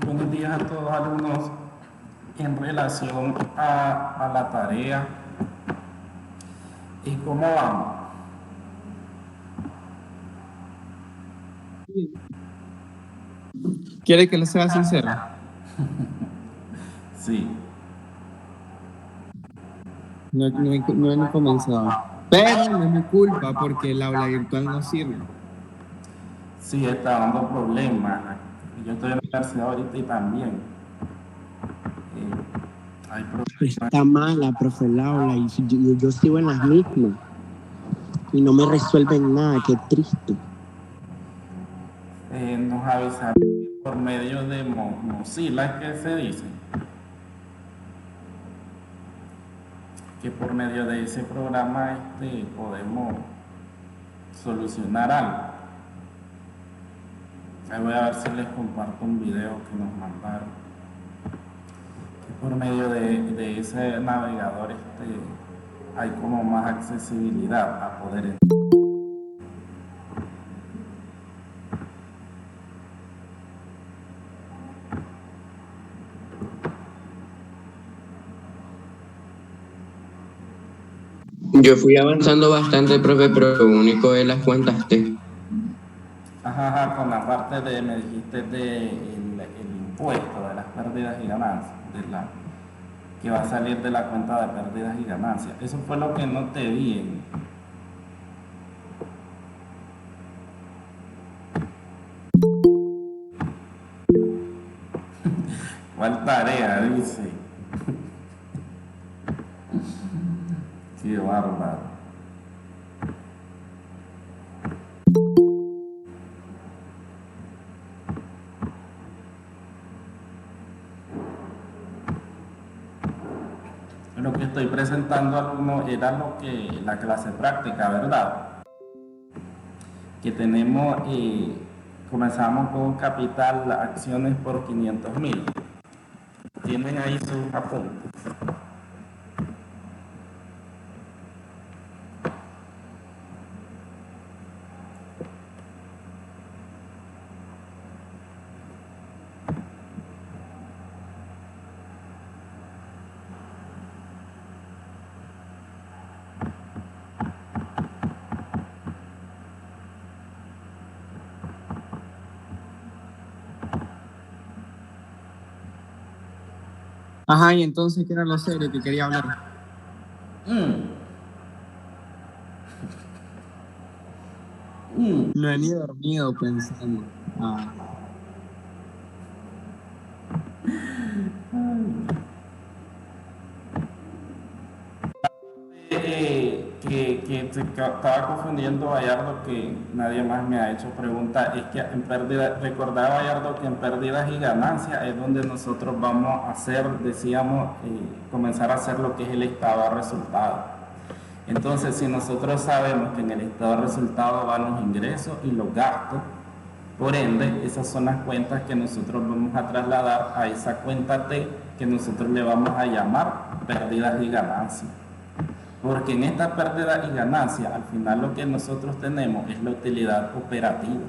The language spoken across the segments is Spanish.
Buenos días a todos alumnos. En relación a la tarea, ¿y cómo vamos? ¿Quiere que le sea sincero? Sí. No he ni comenzado. Pero no es mi culpa porque el aula virtual no sirve. Sí, está dando problemas. Yo estoy en la universidad ahorita y también hay problemas. Está mala, profe Laura, y yo sigo en las mismas y no me resuelven nada, qué triste. Nos avisaron por medio de Mozilla, que se dice que por medio de ese programa podemos solucionar algo. Ahí voy a ver si les comparto un video que nos mandaron. Que por medio de ese navegador hay como más accesibilidad a poder entrar. Yo fui avanzando bastante, profe, pero lo único es las cuentas T. Ajá, con la parte me dijiste el impuesto de las pérdidas y ganancias, que va a salir de la cuenta de pérdidas y ganancias. Eso fue lo que no te di ¿Cuál tarea? Dice. Qué bárbaro. Lo que estoy presentando, alumnos, era la clase práctica, ¿verdad? Que tenemos, comenzamos con capital, acciones por 500.000. Tienen ahí sus apuntes. Ajá, y entonces, ¿qué era lo serio que quería hablar? No he ni dormido pensando. Que te estaba confundiendo, Bayardo, que nadie más me ha hecho pregunta, es que en pérdida, recordaba, Bayardo, que en pérdidas y ganancias es donde nosotros vamos a hacer, decíamos, comenzar a hacer lo que es el estado de resultado. Entonces, si nosotros sabemos que en el estado de resultado van los ingresos y los gastos, por ende, esas son las cuentas que nosotros vamos a trasladar a esa cuenta T que nosotros le vamos a llamar pérdidas y ganancias. Porque en esta pérdida y ganancia, al final lo que nosotros tenemos es la utilidad operativa.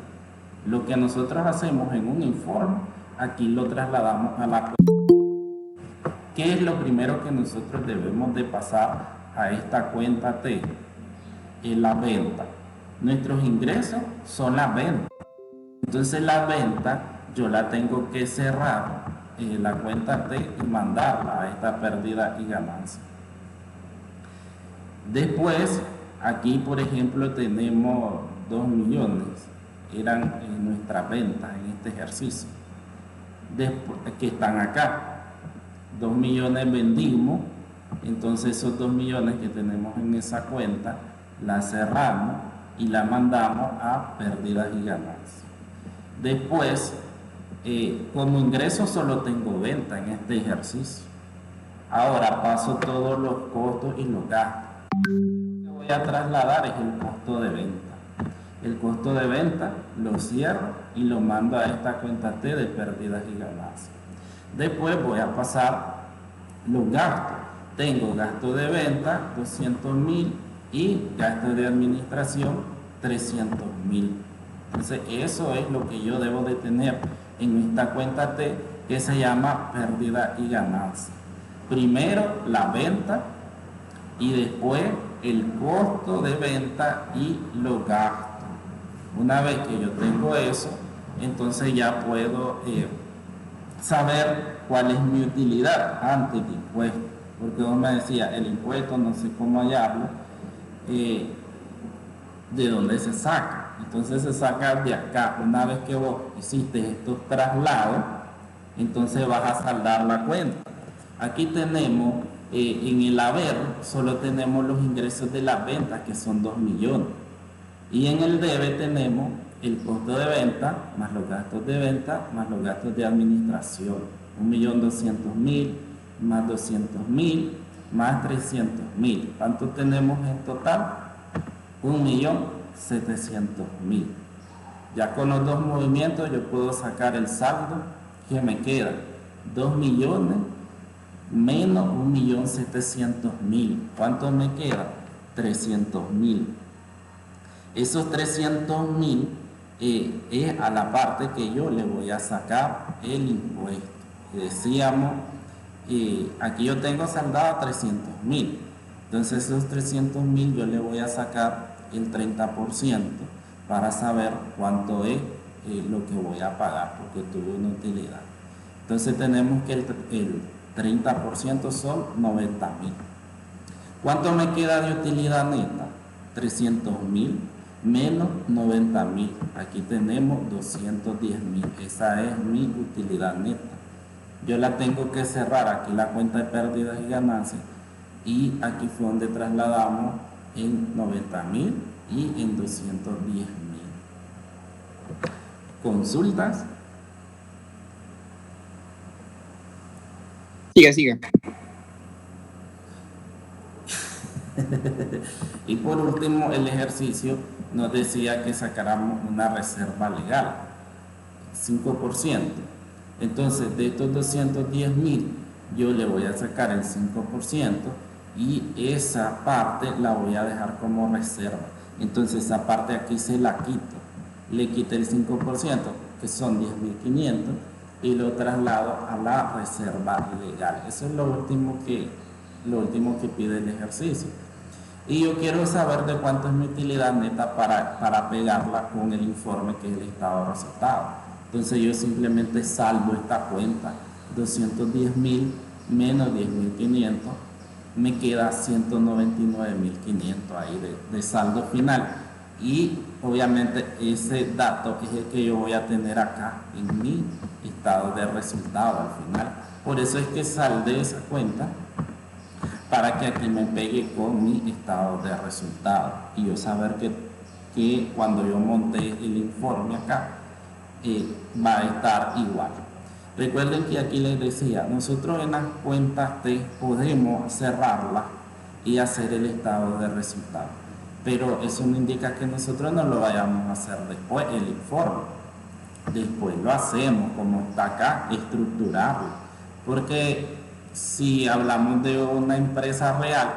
Lo que nosotros hacemos en un informe, aquí lo trasladamos a la cuenta. ¿Qué es lo primero que nosotros debemos de pasar a esta cuenta T? Es la venta. Nuestros ingresos son las ventas. Entonces la venta yo la tengo que cerrar la cuenta T y mandarla a esta pérdida y ganancia. Después, aquí por ejemplo tenemos 2 millones, eran nuestras ventas en este ejercicio, que están acá. 2 millones vendimos, entonces esos 2 millones que tenemos en esa cuenta la cerramos y la mandamos a pérdidas y ganancias. Después, como ingreso solo tengo venta en este ejercicio. Ahora paso todos los costos y los gastos. Lo que voy a trasladar es el costo de venta. El costo de venta lo cierro y lo mando a esta cuenta T de pérdidas y ganancias. Después voy a pasar los gastos. Tengo gasto de venta 200.000 y gasto de administración 300.000. Entonces eso es lo que yo debo de tener en esta cuenta T, que se llama pérdida y ganancia. Primero la venta y después el costo de venta y los gastos. Una vez que yo tengo eso, entonces ya puedo saber cuál es mi utilidad antes del impuesto. Porque vos me decía, el impuesto no sé cómo hallarlo, de dónde se saca. Entonces se saca de acá. Una vez que vos hiciste estos traslados, entonces vas a saldar la cuenta. Aquí tenemos, en el haber, solo tenemos los ingresos de las ventas, que son 2 millones. Y en el debe tenemos el costo de venta, más los gastos de venta, más los gastos de administración. 1.200.000, más 200.000, más 300.000. ¿Cuánto tenemos en total? 1.700.000. Ya con los dos movimientos yo puedo sacar el saldo que me queda. 2 millones menos 1.700.000. ¿Cuánto me queda? 300.000. Esos 300.000 es a la parte que yo le voy a sacar el impuesto. Decíamos, aquí yo tengo saldado 300.000. Entonces esos 300.000 yo le voy a sacar el 30% para saber cuánto es lo que voy a pagar, porque tuve una utilidad. Entonces tenemos que el 30% son 90.000. ¿Cuánto me queda de utilidad neta? 300.000 menos 90.000. Aquí tenemos 210.000. Esa es mi utilidad neta. Yo la tengo que cerrar aquí la cuenta de pérdidas y ganancias, y aquí fue donde trasladamos en 90.000 y en 210.000. ¿Consultas? Siga. Y por último, el ejercicio nos decía que sacáramos una reserva legal, 5%. Entonces, de estos 210.000, yo le voy a sacar el 5% y esa parte la voy a dejar como reserva. Entonces, esa parte aquí se la quito. Le quité el 5%, que son 10.500, y lo traslado a la reserva legal. Eso es lo último que pide el ejercicio. Y yo quiero saber de cuánto es mi utilidad neta para pegarla con el informe que es el estado de resultados. Entonces yo simplemente saldo esta cuenta, 210.000 menos 10.500, me queda 199.500 ahí de saldo final. Y obviamente ese dato es el que yo voy a tener acá en mi estado de resultado al final. Por eso es que saldé esa cuenta, para que aquí me pegue con mi estado de resultado y yo saber que cuando yo monte el informe acá va a estar igual. Recuerden que aquí les decía, nosotros en las cuentas T podemos cerrarlas y hacer el estado de resultado, pero eso no indica que nosotros no lo vayamos a hacer después el informe. Después lo hacemos como está acá, estructurarlo, porque si hablamos de una empresa real,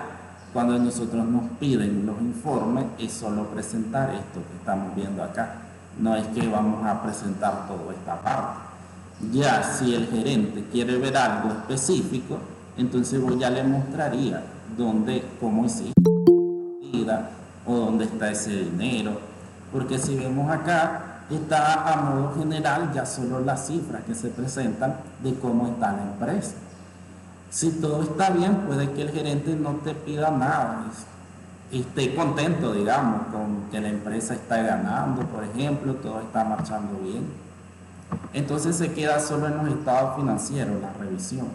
cuando nosotros nos piden los informes, es solo presentar esto que estamos viendo acá. No es que vamos a presentar toda esta parte. Ya si el gerente quiere ver algo específico, entonces yo ya le mostraría cómo hiciste o dónde está ese dinero. Porque si vemos acá, está a modo general ya solo las cifras que se presentan de cómo está la empresa. Si todo está bien, puede que el gerente no te pida nada, esté contento, digamos, con que la empresa está ganando, por ejemplo, todo está marchando bien. Entonces se queda solo en los estados financieros, la revisión.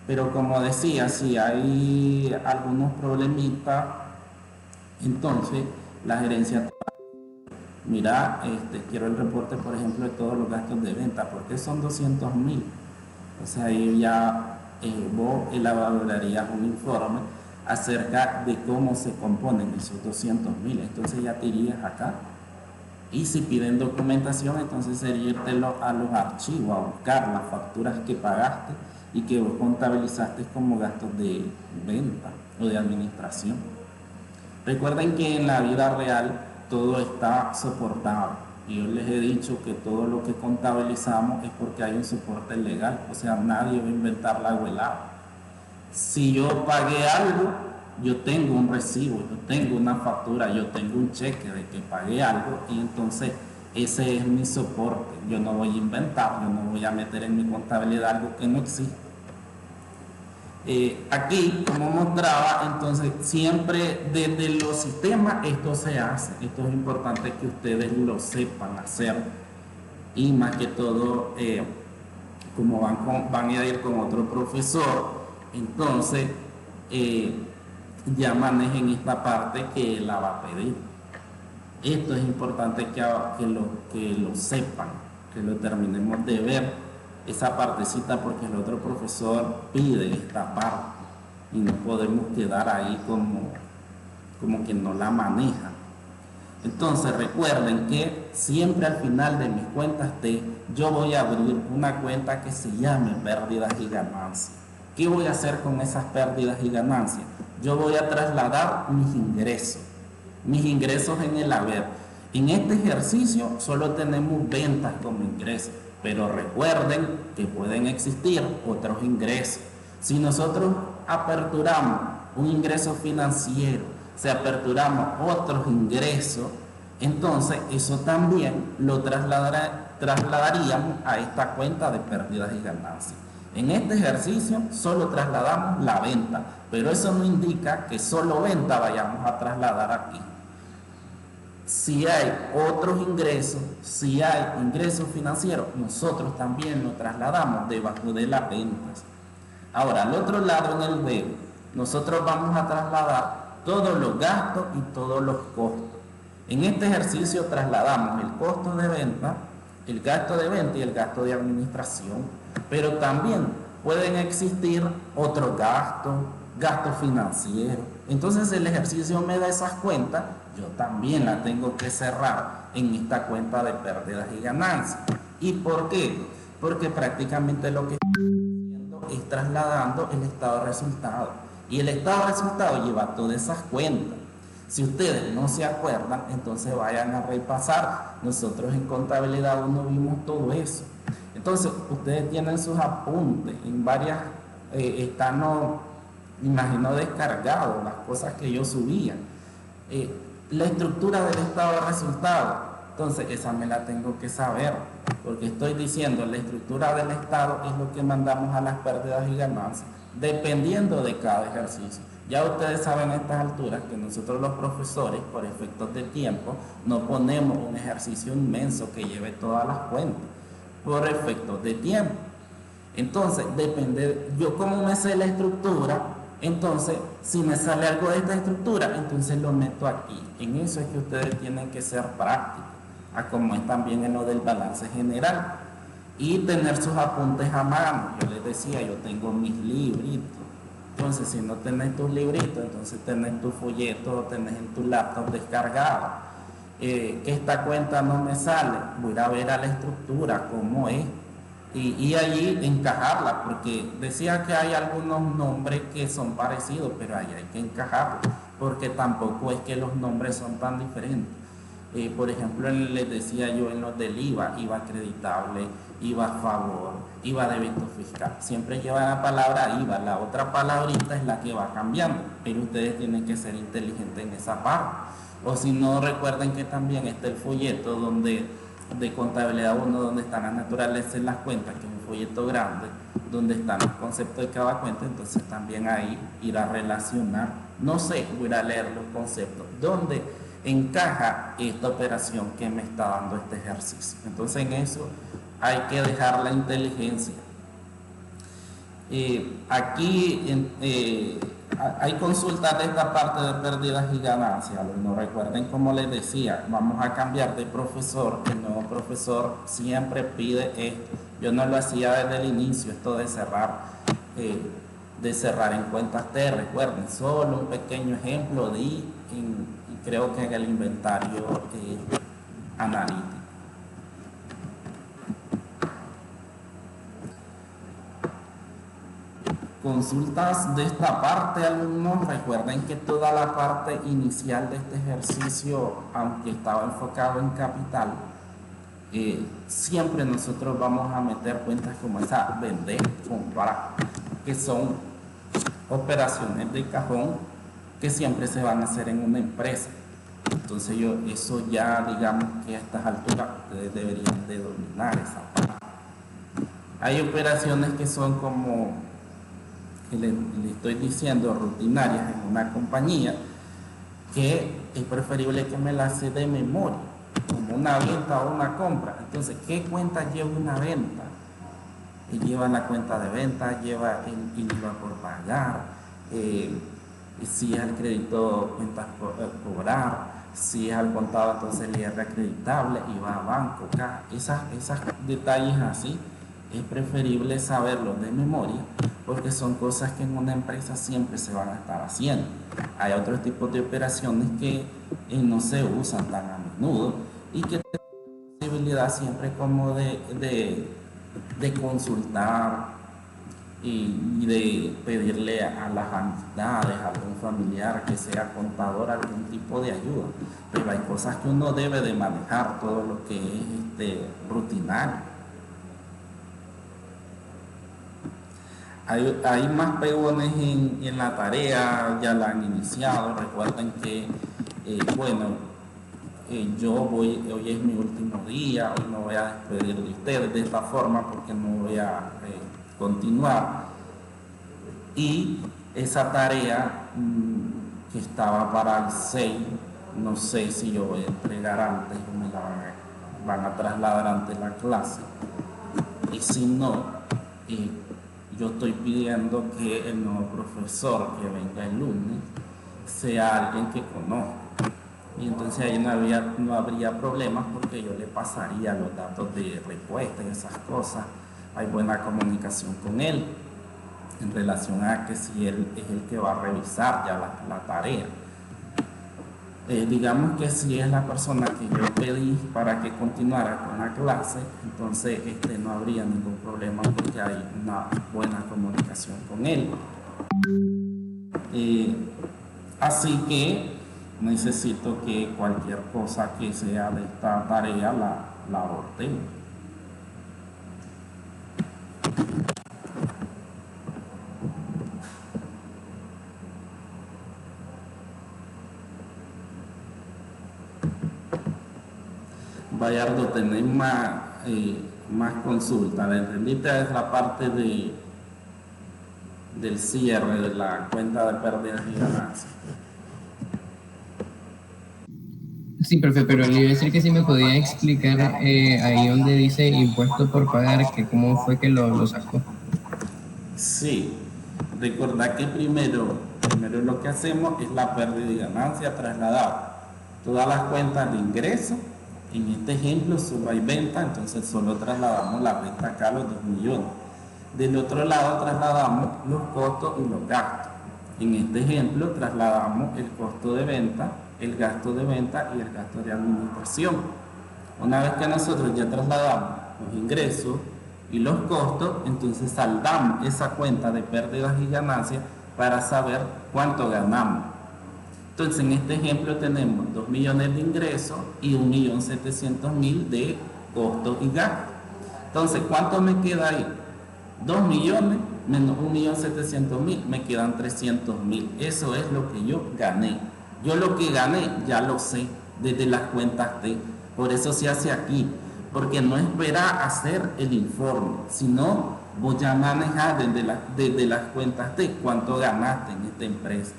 Pero como decía, si hay algunos problemitas, entonces la gerencia, mira, quiero el reporte, por ejemplo, de todos los gastos de venta, porque son 200.000. O sea, ahí ya vos elaborarías un informe acerca de cómo se componen esos 200.000. Entonces ya te irías acá. Y si piden documentación, entonces sería irte a los archivos, a buscar las facturas que pagaste y que vos contabilizaste como gastos de venta o de administración. Recuerden que en la vida real todo está soportado. Y yo les he dicho que todo lo que contabilizamos es porque hay un soporte legal. O sea, nadie va a inventar la abuelada. Si yo pagué algo, yo tengo un recibo, yo tengo una factura, yo tengo un cheque de que pagué algo y entonces ese es mi soporte. Yo no voy a inventar, yo no voy a meter en mi contabilidad algo que no existe. Aquí, como mostraba, entonces siempre desde los sistemas esto se hace. Esto es importante que ustedes lo sepan hacer y más que todo, como van a ir con otro profesor, entonces ya manejen esta parte que la va a pedir. Esto es importante que lo sepan, que lo terminemos de ver esa partecita, porque el otro profesor pide esta parte y no podemos quedar ahí como que no la maneja. Entonces recuerden que siempre al final de mis cuentas yo voy a abrir una cuenta que se llame pérdidas y ganancias. ¿Qué voy a hacer con esas pérdidas y ganancias? Yo voy a trasladar mis ingresos en el haber. En este ejercicio solo tenemos ventas como ingresos, pero recuerden que pueden existir otros ingresos. Si nosotros aperturamos un ingreso financiero, si aperturamos otros ingresos, entonces eso también lo trasladaríamos a esta cuenta de pérdidas y ganancias. En este ejercicio solo trasladamos la venta, pero eso no indica que solo venta vayamos a trasladar aquí. Si hay otros ingresos, si hay ingresos financieros, nosotros también lo trasladamos debajo de las ventas. Ahora, al otro lado en el debe, nosotros vamos a trasladar todos los gastos y todos los costos. En este ejercicio trasladamos el costo de venta, el gasto de venta y el gasto de administración, pero también pueden existir otros gastos financieros. Entonces el ejercicio me da esas cuentas, yo también la tengo que cerrar en esta cuenta de pérdidas y ganancias. ¿Y por qué? Porque prácticamente lo que estoy haciendo es trasladando el estado de resultado. Y el estado de resultado lleva todas esas cuentas. Si ustedes no se acuerdan, entonces vayan a repasar. Nosotros en contabilidad 1 vimos todo eso. Entonces, ustedes tienen sus apuntes, en varias, están, imagino, descargados, las cosas que yo subía. La estructura del estado de resultados, entonces esa me la tengo que saber, porque estoy diciendo, la estructura del estado es lo que mandamos a las pérdidas y ganancias, dependiendo de cada ejercicio. Ya ustedes saben a estas alturas que nosotros los profesores, por efectos de tiempo, no ponemos un ejercicio inmenso que lleve todas las cuentas, por efectos de tiempo. Entonces, depende, yo como me sé la estructura, entonces, si me sale algo de esta estructura, entonces lo meto aquí. En eso es que ustedes tienen que ser prácticos, a como es también en lo del balance general. Y tener sus apuntes a mano. Yo les decía, yo tengo mis libritos. Entonces, si no tenés tus libritos, entonces tenés tu folleto, tenés en tu laptop descargado. Que esta cuenta no me sale, voy a ver a la estructura, cómo es. Y allí encajarla, porque decía que hay algunos nombres que son parecidos, pero ahí hay que encajarlos, porque tampoco es que los nombres son tan diferentes. Por ejemplo, les decía yo en los del IVA acreditable, IVA a favor, IVA débito fiscal, siempre lleva la palabra IVA, la otra palabrita es la que va cambiando, pero ustedes tienen que ser inteligentes en esa parte. O si no, recuerden que también está el folleto de contabilidad 1, donde están las naturalezas en las cuentas, que es un folleto grande, donde están los conceptos de cada cuenta. Entonces también ahí ir a relacionar, no sé, voy a leer los conceptos, donde encaja esta operación que me está dando este ejercicio. Entonces en eso hay que dejar la inteligencia. Hay consultas de esta parte de pérdidas y ganancias. No recuerden, como les decía, vamos a cambiar de profesor. El nuevo profesor siempre pide esto. Yo no lo hacía desde el inicio, esto de cerrar en cuentas T. Recuerden, solo un pequeño ejemplo y creo que en el inventario analítico. Consultas de esta parte, alumnos. Recuerden que toda la parte inicial de este ejercicio, aunque estaba enfocado en capital, siempre nosotros vamos a meter cuentas como esa, vender, comprar, que son operaciones de cajón que siempre se van a hacer en una empresa. Entonces eso ya, digamos que a estas alturas ustedes deberían de dominar esa parte. Hay operaciones que son como que le estoy diciendo rutinarias en una compañía, que es preferible que me la sé de memoria, como una venta o una compra. Entonces, ¿qué cuenta lleva una venta? Lleva la cuenta de venta, lleva el IVA por pagar, si es al crédito, cuentas por cobrar, si es al contado, entonces el IR acreditable, IVA a banco, caja. Esas detalles así es preferible saberlos de memoria, porque son cosas que en una empresa siempre se van a estar haciendo. Hay otros tipos de operaciones que no se usan tan a menudo y que tienen la posibilidad siempre como de consultar y de pedirle a las amistades, a algún familiar que sea contador, algún tipo de ayuda. Pero hay cosas que uno debe de manejar, todo lo que es rutinario. Hay más pegones en la tarea, ya la han iniciado. Recuerden que, hoy es mi último día, hoy no voy a despedir de ustedes de esta forma porque no voy a continuar. Y esa tarea que estaba para el 6, no sé si yo voy a entregar antes o me la van a trasladar ante la clase. Y si no, yo estoy pidiendo que el nuevo profesor que venga el lunes sea alguien que conozca. Y entonces ahí no habría problemas porque yo le pasaría los datos de respuesta y esas cosas. Hay buena comunicación con él en relación a que si él es el que va a revisar ya la tarea. Digamos que si es la persona que yo pedí para que continuara con la clase, entonces no habría ningún problema porque hay una buena comunicación con él. Así que necesito que cualquier cosa que sea de esta tarea la ordene. Bayardo, tenés más consultas. ¿Entendiste? Es la parte del cierre de la cuenta de pérdidas y ganancias. Sí, profe, pero le iba a decir que si me podía explicar ahí donde dice impuesto por pagar, que cómo fue que lo sacó. Sí, recordad que primero lo que hacemos es la pérdida y ganancia trasladada. Todas las cuentas de ingreso, en este ejemplo solo hay venta, entonces solo trasladamos la venta acá a los 2 millones. Del otro lado trasladamos los costos y los gastos. En este ejemplo trasladamos el costo de venta, el gasto de venta y el gasto de administración. Una vez que nosotros ya trasladamos los ingresos y los costos, entonces saldamos esa cuenta de pérdidas y ganancias para saber cuánto ganamos. Entonces en este ejemplo tenemos 2 millones de ingresos y 1.700.000 de costos y gastos. Entonces, ¿cuánto me queda ahí? 2 millones menos 1.700.000, me quedan 300.000. Eso es lo que yo gané. Yo lo que gané ya lo sé desde las cuentas T. Por eso se hace aquí, porque no espera hacer el informe, sino vos ya manejar desde las cuentas T cuánto ganaste en esta empresa.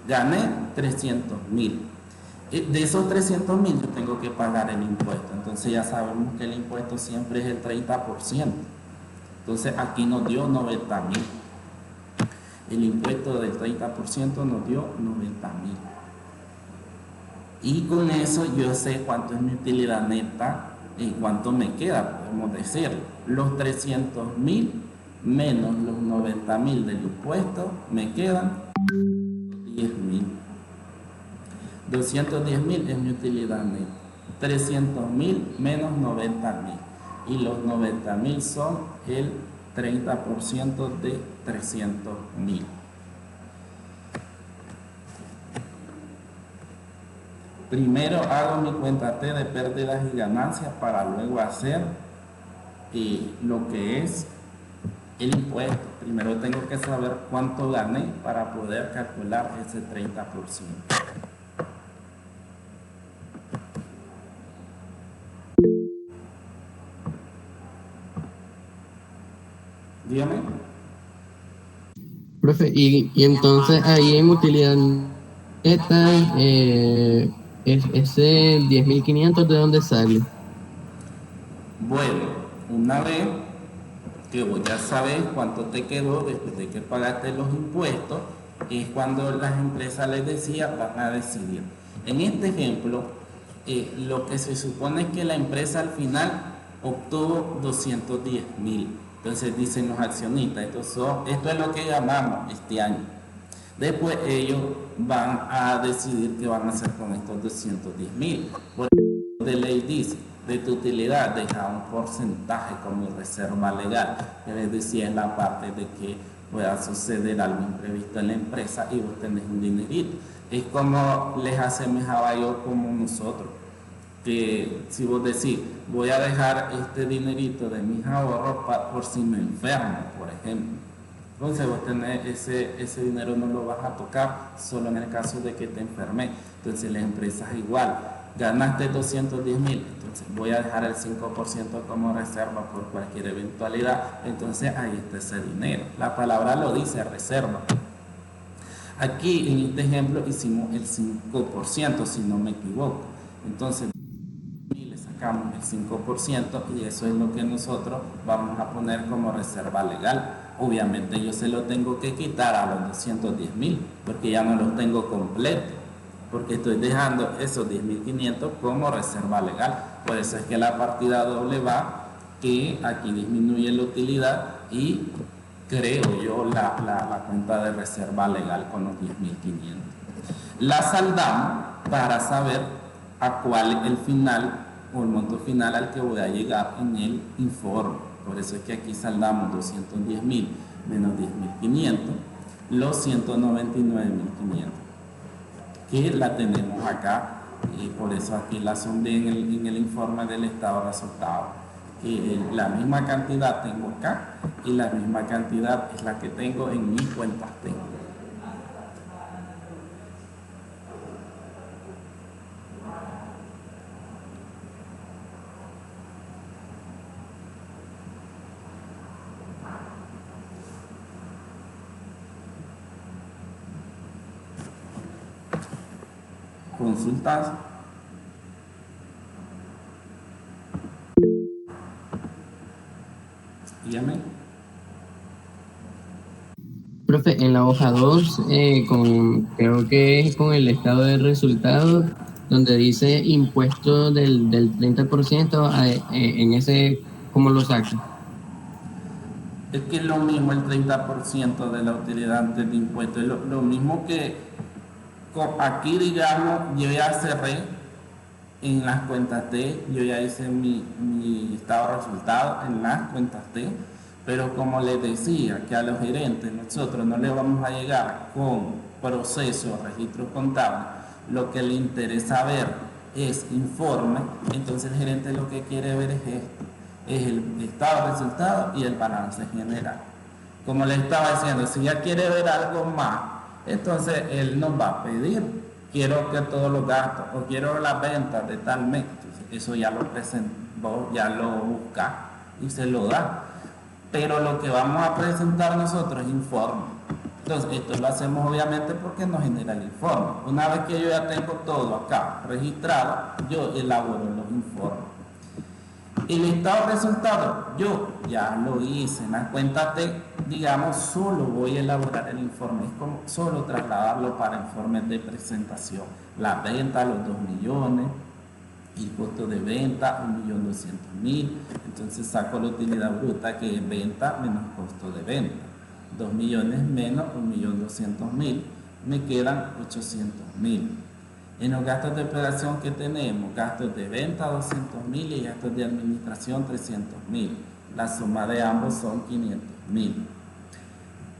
Gané 300.000. De esos 300.000 yo tengo que pagar el impuesto. Entonces ya sabemos que el impuesto siempre es el 30%. Entonces aquí nos dio 90.000. El impuesto del 30% nos dio 90.000. Y con eso yo sé cuánto es mi utilidad neta y cuánto me queda, podemos decir. Los 300.000 menos los 90.000 del impuesto me quedan 10.000. 210.000 es mi utilidad neta. 300.000 menos 90.000. Y los 90.000 son el 30% de 300.000. Primero hago mi cuenta T de pérdidas y ganancias para luego hacer lo que es el impuesto. Primero tengo que saber cuánto gané para poder calcular ese 30%. Dígame. Profe, y entonces ahí en utilidad neta, ese 10.500, ¿de dónde sale? Bueno, una vez que vos ya sabes cuánto te quedó después de que pagaste los impuestos, es cuando las empresas les decía van a decidir. En este ejemplo, lo que se supone es que la empresa al final obtuvo 210.000. Entonces dicen los accionistas, esto es lo que ganamos este año. Después ellos van a decidir qué van a hacer con estos 210.000. Por eso de ley dice, de tu utilidad deja un porcentaje como reserva legal, que les decía en la parte de que pueda suceder algo imprevisto en la empresa y vos tenés un dinerito. Es como les asemejaba yo como nosotros, que si vos decís, voy a dejar este dinerito de mis ahorros por si me enfermo, por ejemplo. Entonces vos tenés ese dinero, no lo vas a tocar solo en el caso de que te enfermes. Entonces la empresa es igual, ganaste 210.000, entonces voy a dejar el 5% como reserva por cualquier eventualidad. Entonces ahí está ese dinero. La palabra lo dice, reserva. Aquí en este ejemplo hicimos el 5%, si no me equivoco. Entonces le sacamos el 5% y eso es lo que nosotros vamos a poner como reserva legal. Obviamente yo se lo tengo que quitar a los 210.000 porque ya no los tengo completos, porque estoy dejando esos 10.500 como reserva legal. Por eso es que la partida doble va, que aquí disminuye la utilidad y creo yo la cuenta de reserva legal con los 10.500. La saldamos para saber a cuál es el final o el monto final al que voy a llegar en el informe. Por eso es que aquí saldamos 210.000 menos 10.500, los 199.500, que la tenemos acá, y por eso aquí la sondé en el informe del estado de resultados. La misma cantidad tengo acá y la misma cantidad es la que tengo en mis cuentas T. Consultas. Dígame. Profe, en la hoja 2, creo que es con el estado de resultados, donde dice impuesto del 30%, en ese, ¿cómo lo saca? Es que es lo mismo el 30% de la utilidad antes de impuesto, es lo mismo que aquí, digamos, yo ya cerré en las cuentas T, yo ya hice mi estado de resultados en las cuentas T, pero como les decía que a los gerentes nosotros no les vamos a llegar con procesos, registros contables, lo que le interesa ver es informe. Entonces el gerente lo que quiere ver es esto, es el estado de resultados y el balance general. Como les estaba diciendo, si ya quiere ver algo más, entonces él nos va a pedir, quiero que todos los gastos o quiero las ventas de tal mes. Entonces, eso ya lo presentó, ya lo busca y se lo da. Pero lo que vamos a presentar nosotros es informe. Entonces esto lo hacemos obviamente porque nos genera el informe. Una vez que yo ya tengo todo acá registrado, yo elaboro los informes. El estado de resultado, yo ya lo hice. En la cuenta T, digamos, solo voy a elaborar el informe. Es como solo trasladarlo para informes de presentación. La venta, los 2 millones, el costo de venta, 1.200.000. Entonces saco la utilidad bruta, que es venta menos costo de venta. 2 millones menos 1.200.000. Me quedan 800.000. En los gastos de operación que tenemos, gastos de venta 200.000 y gastos de administración 300.000. La suma de ambos son 500.000.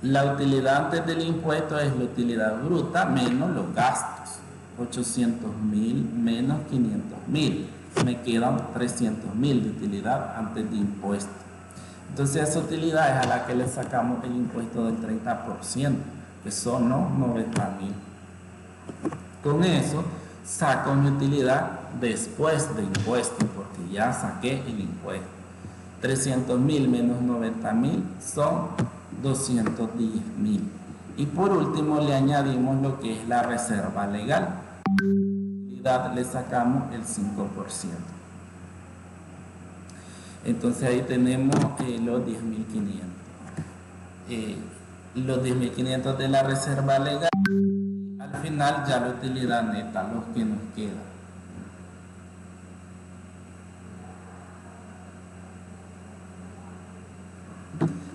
La utilidad antes del impuesto es la utilidad bruta menos los gastos. 800.000 menos 500.000. Me quedan 300.000 de utilidad antes de impuesto. Entonces esa utilidad es a la que le sacamos el impuesto del 30%, que son los 90.000. Con eso saco mi utilidad después de impuesto, porque ya saqué el impuesto. 300.000 menos 90.000 son 210.000. Y por último le añadimos lo que es la reserva legal. Le sacamos el 5%. Entonces ahí tenemos los 10.500. Los 10.500 de la reserva legal. Al final ya la utilidad neta, los que nos quedan.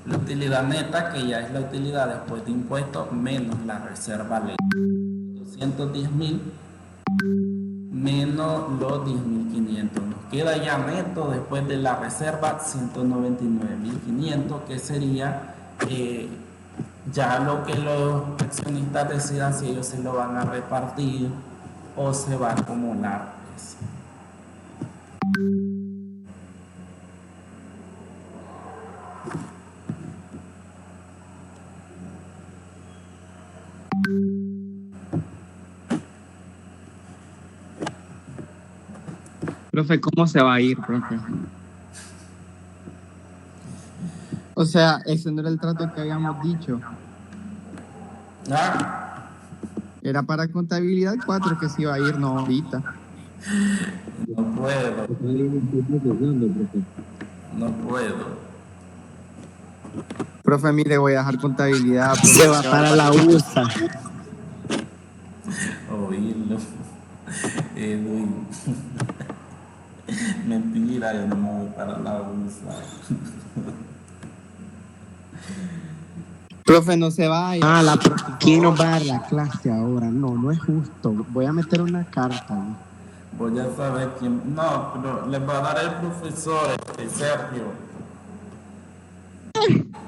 La utilidad neta, que ya es la utilidad después de impuestos, menos la reserva legal. 210.000 menos los 10.500. Nos queda ya neto después de la reserva 199.500, que sería ya lo que los accionistas decidan si ellos se lo van a repartir o se va a acumular. Profe, ¿cómo se va a ir, profe? O sea, ese no era el trato que habíamos dicho. ¿Ah? Era para contabilidad 4 que se iba a ir, no ahorita. No puedo. No puedo. Profe, mire, voy a dejar contabilidad. Profe, Se va para la USA. Oírlo. Edwin. Mentira, yo no me voy para la USA. Profe, no se vaya. Ah, ¿quién nos va a dar la clase ahora? No, no es justo. Voy a meter una carta. ¿No? Voy a saber quién. No, pero les va a dar el profesor, Sergio.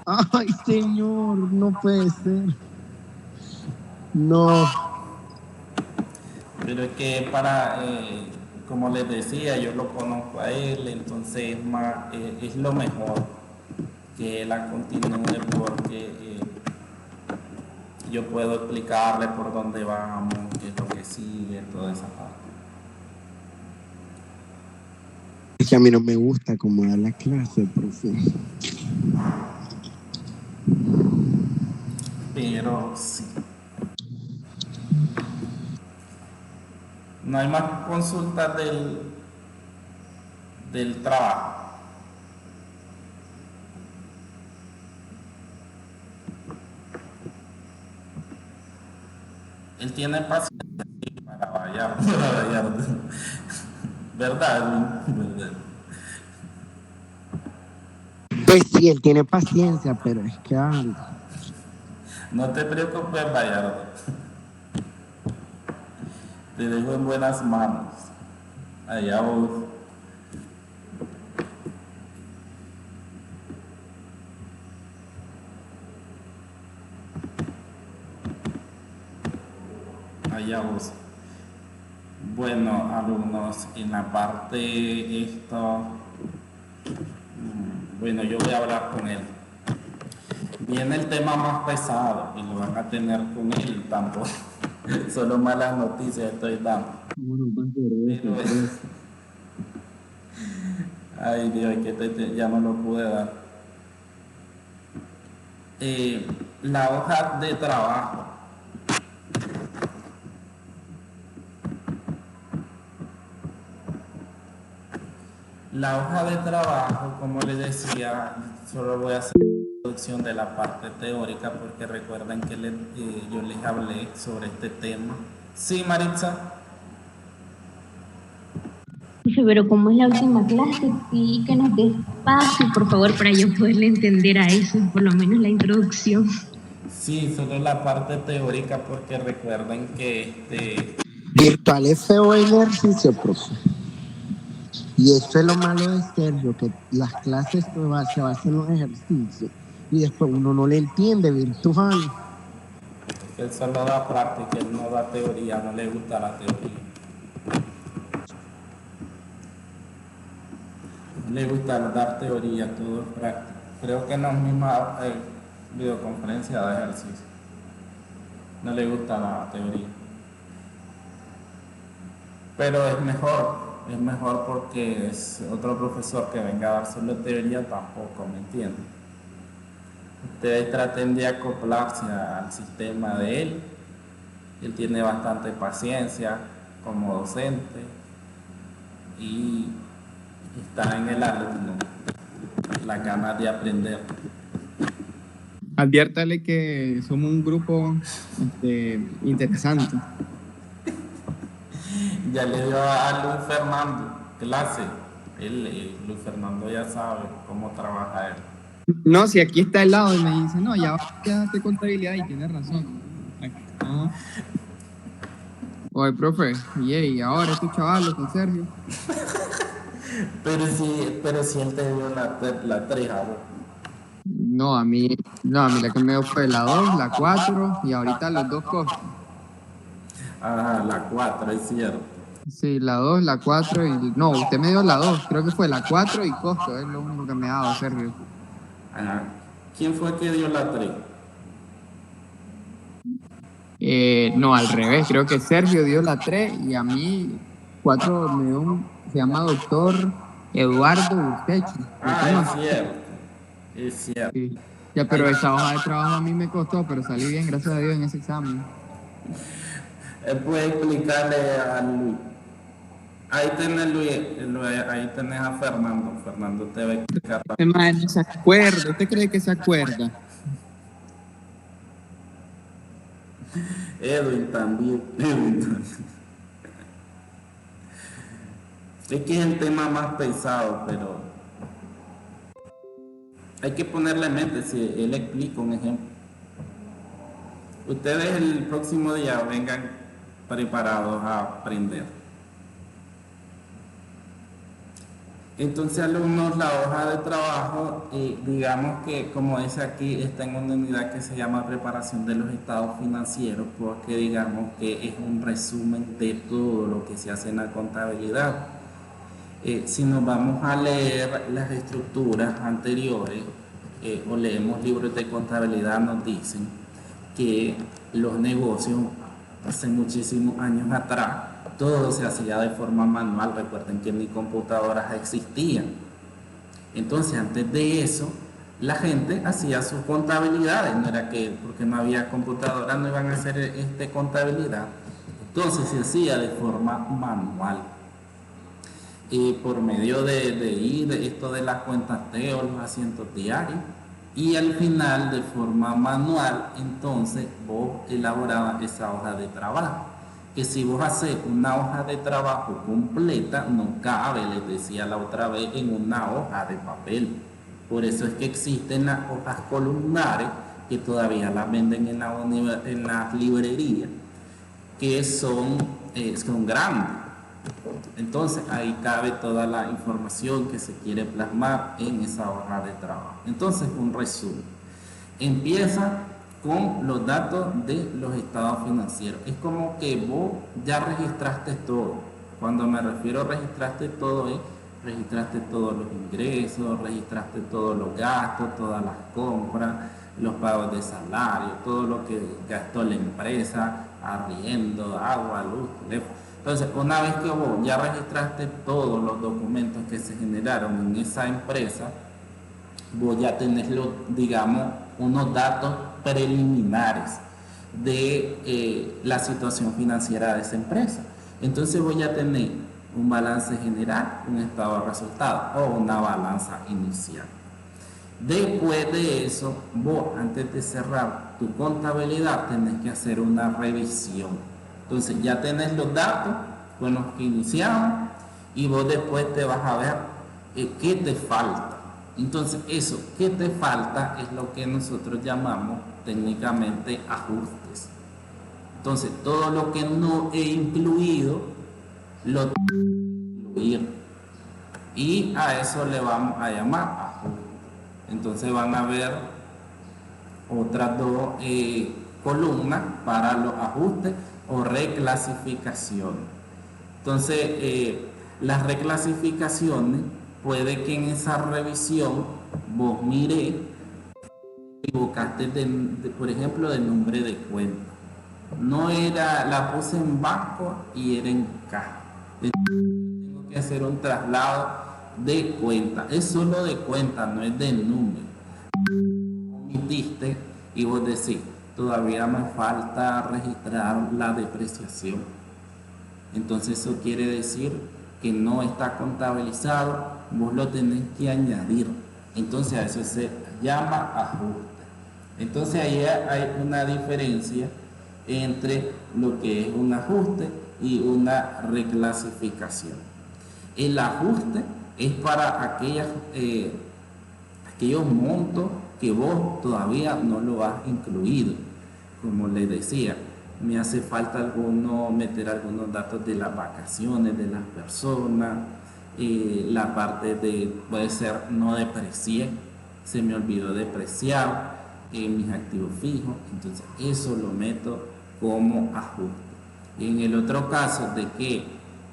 Ay, señor, no puede ser. No. Pero es que para, como les decía, yo lo conozco a él, entonces es lo mejor que él la continúe, porque yo puedo explicarle por dónde vamos, qué es lo que sigue, toda esa parte. Es que a mí no me gusta cómo da la clase, profe. Pero sí. No hay más consultas del trabajo. Él tiene paciencia para Vallarta. ¿Verdad? ¿Verdad? Pues sí, él tiene paciencia, pero es que No te preocupes, Vallarta. Te dejo en buenas manos. Allá vos. Allá vos. Bueno, alumnos, en la parte bueno, yo voy a hablar con él. Viene el tema más pesado y lo van a tener con él tampoco. Solo malas noticias estoy dando. Pero, ay Dios, que ya no lo pude dar. La hoja de trabajo. la hoja de trabajo, como les decía, solo voy a hacer introducción de la parte teórica porque recuerden que yo les hablé sobre este tema. Sí, Maritza. Profe, pero como es la última clase, sí que nos des espacio, por favor, para yo poderle entender a eso, por lo menos la introducción. Sí, solo la parte teórica porque recuerden que Virtual es feo ejercicio, profe. Y eso es lo malo de Sergio, que las clases se basan en los ejercicios y después uno no le entiende virtual. él solo da práctica, él no da teoría, no le gusta la teoría. Le gusta dar teoría, todo es práctico. Creo que no es misma videoconferencia de ejercicio. No le gusta la teoría. Pero es mejor porque es otro profesor que venga a dar solo teoría tampoco, ¿me entienden? Ustedes traten de acoplarse al sistema de él. Él tiene bastante paciencia como docente y está en el alumno las ganas de aprender. Adviértale que somos un grupo interesante. Ya le dio a Luis Fernando clase. Luis Fernando ya sabe cómo trabaja él. No, si aquí está al lado y me dice, no, ya de contabilidad y tiene razón. No. Oye, profe, y ahora estos chavalos con Sergio. Pero si él te dio la 3 a vos. No, a mí la que me dio fue la 2, la 4 y ahorita los dos costos. Ah, la 4, es cierto. Sí, la 2, la 4 y... No, usted me dio la 2, creo que fue la 4 y costo, es lo único que me ha dado Sergio. Ajá. ¿Quién fue que dio la 3? No, al revés, creo que Sergio dio la 3 y a mí 4 me dio se llama doctor Eduardo Bustechi. Ah, es cierto. Sí. Ya, pero esa hoja de trabajo a mí me costó, pero salí bien, gracias a Dios, en ese examen. Él puede explicarle a Luis. Ahí tenés Luis, ahí tenés a Fernando. Fernando te va a explicar. Este man no se acuerda, ¿usted cree que se acuerda? Edwin también. Es que es el tema más pesado, pero hay que ponerle en mente. Si él explica un ejemplo, ustedes el próximo día vengan preparados a aprender. Entonces, alumnos, la hoja de trabajo, digamos que, como dice aquí, está en una unidad que se llama preparación de los estados financieros, porque digamos que es un resumen de todo lo que se hace en la contabilidad. Si nos vamos a leer las estructuras anteriores o leemos libros de contabilidad, nos dicen que los negocios hace muchísimos años atrás todo se hacía de forma manual. Recuerden que ni computadoras existían. Entonces, antes de eso, la gente hacía sus contabilidades. No era que porque no había computadoras no iban a hacer contabilidad. Entonces se hacía de forma manual. Por medio de esto de las cuentas TEO, los asientos diarios, y al final de forma manual, entonces vos elaborabas esa hoja de trabajo, que si vos haces una hoja de trabajo completa, no cabe, les decía la otra vez, en una hoja de papel. Por eso es que existen las hojas columnares, que todavía las venden en las librerías, que son grandes. Entonces ahí cabe toda la información que se quiere plasmar en esa hoja de trabajo. Entonces, un resumen. Empieza con los datos de los estados financieros. Es como que vos ya registraste todo. Cuando me refiero a registraste todo, registraste todos los ingresos, registraste todos los gastos, todas las compras, los pagos de salario, todo lo que gastó la empresa, arriendo, agua, luz, teléfono. Entonces, una vez que vos ya registraste todos los documentos que se generaron en esa empresa, vos ya tenés, digamos, unos datos preliminares de la situación financiera de esa empresa. Entonces vos ya tenés un balance general, un estado de resultado o una balanza inicial. Después de eso, vos antes de cerrar tu contabilidad tenés que hacer una revisión. Entonces ya tenés los datos con los que iniciamos y vos después te vas a ver qué te falta. Entonces eso que te falta es lo que nosotros llamamos técnicamente ajustes. Entonces todo lo que no he incluido lo tengo que incluir y a eso le vamos a llamar ajuste. Entonces van a ver otras dos columnas para los ajustes o reclasificaciones. Entonces las reclasificaciones puede que en esa revisión vos mire equivocaste por ejemplo del nombre de cuenta, no era, la puse en banco y era en caja. Tengo que hacer un traslado de cuenta, es solo de cuenta, no es de número. Omitiste y vos decís, todavía me falta registrar la depreciación. Entonces eso quiere decir que no está contabilizado, vos lo tenés que añadir. Entonces a eso se llama ajuste. Entonces ahí hay una diferencia entre lo que es un ajuste y una reclasificación. El ajuste es para aquellos montos que vos todavía no lo has incluido. Como les decía, me hace falta meter algunos datos de las vacaciones de las personas, la parte puede ser no deprecié, se me olvidó depreciar mis activos fijos, entonces eso lo meto como ajuste. Y en el otro caso de que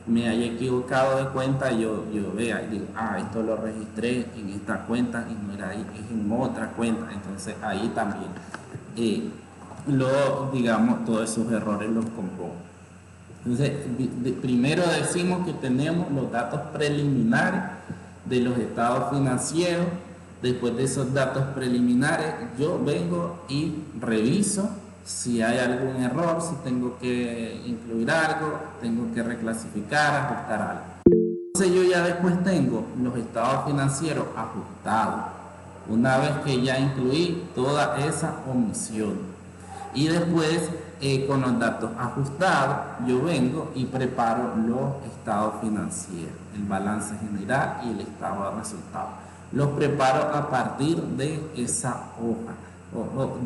me haya equivocado de cuenta, yo vea y digo, esto lo registré en esta cuenta y no era ahí, es en otra cuenta. Entonces ahí también digamos, todos esos errores los compongo. Entonces primero decimos que tenemos los datos preliminares de los estados financieros. Después de esos datos preliminares yo vengo y reviso si hay algún error, si tengo que incluir algo, tengo que reclasificar, ajustar algo. Entonces yo ya después tengo los estados financieros ajustados, una vez que ya incluí toda esa omisión. Y después con los datos ajustados yo vengo y preparo los estados financieros, el balance general y el estado de resultados. Los preparo a partir de esa hoja. O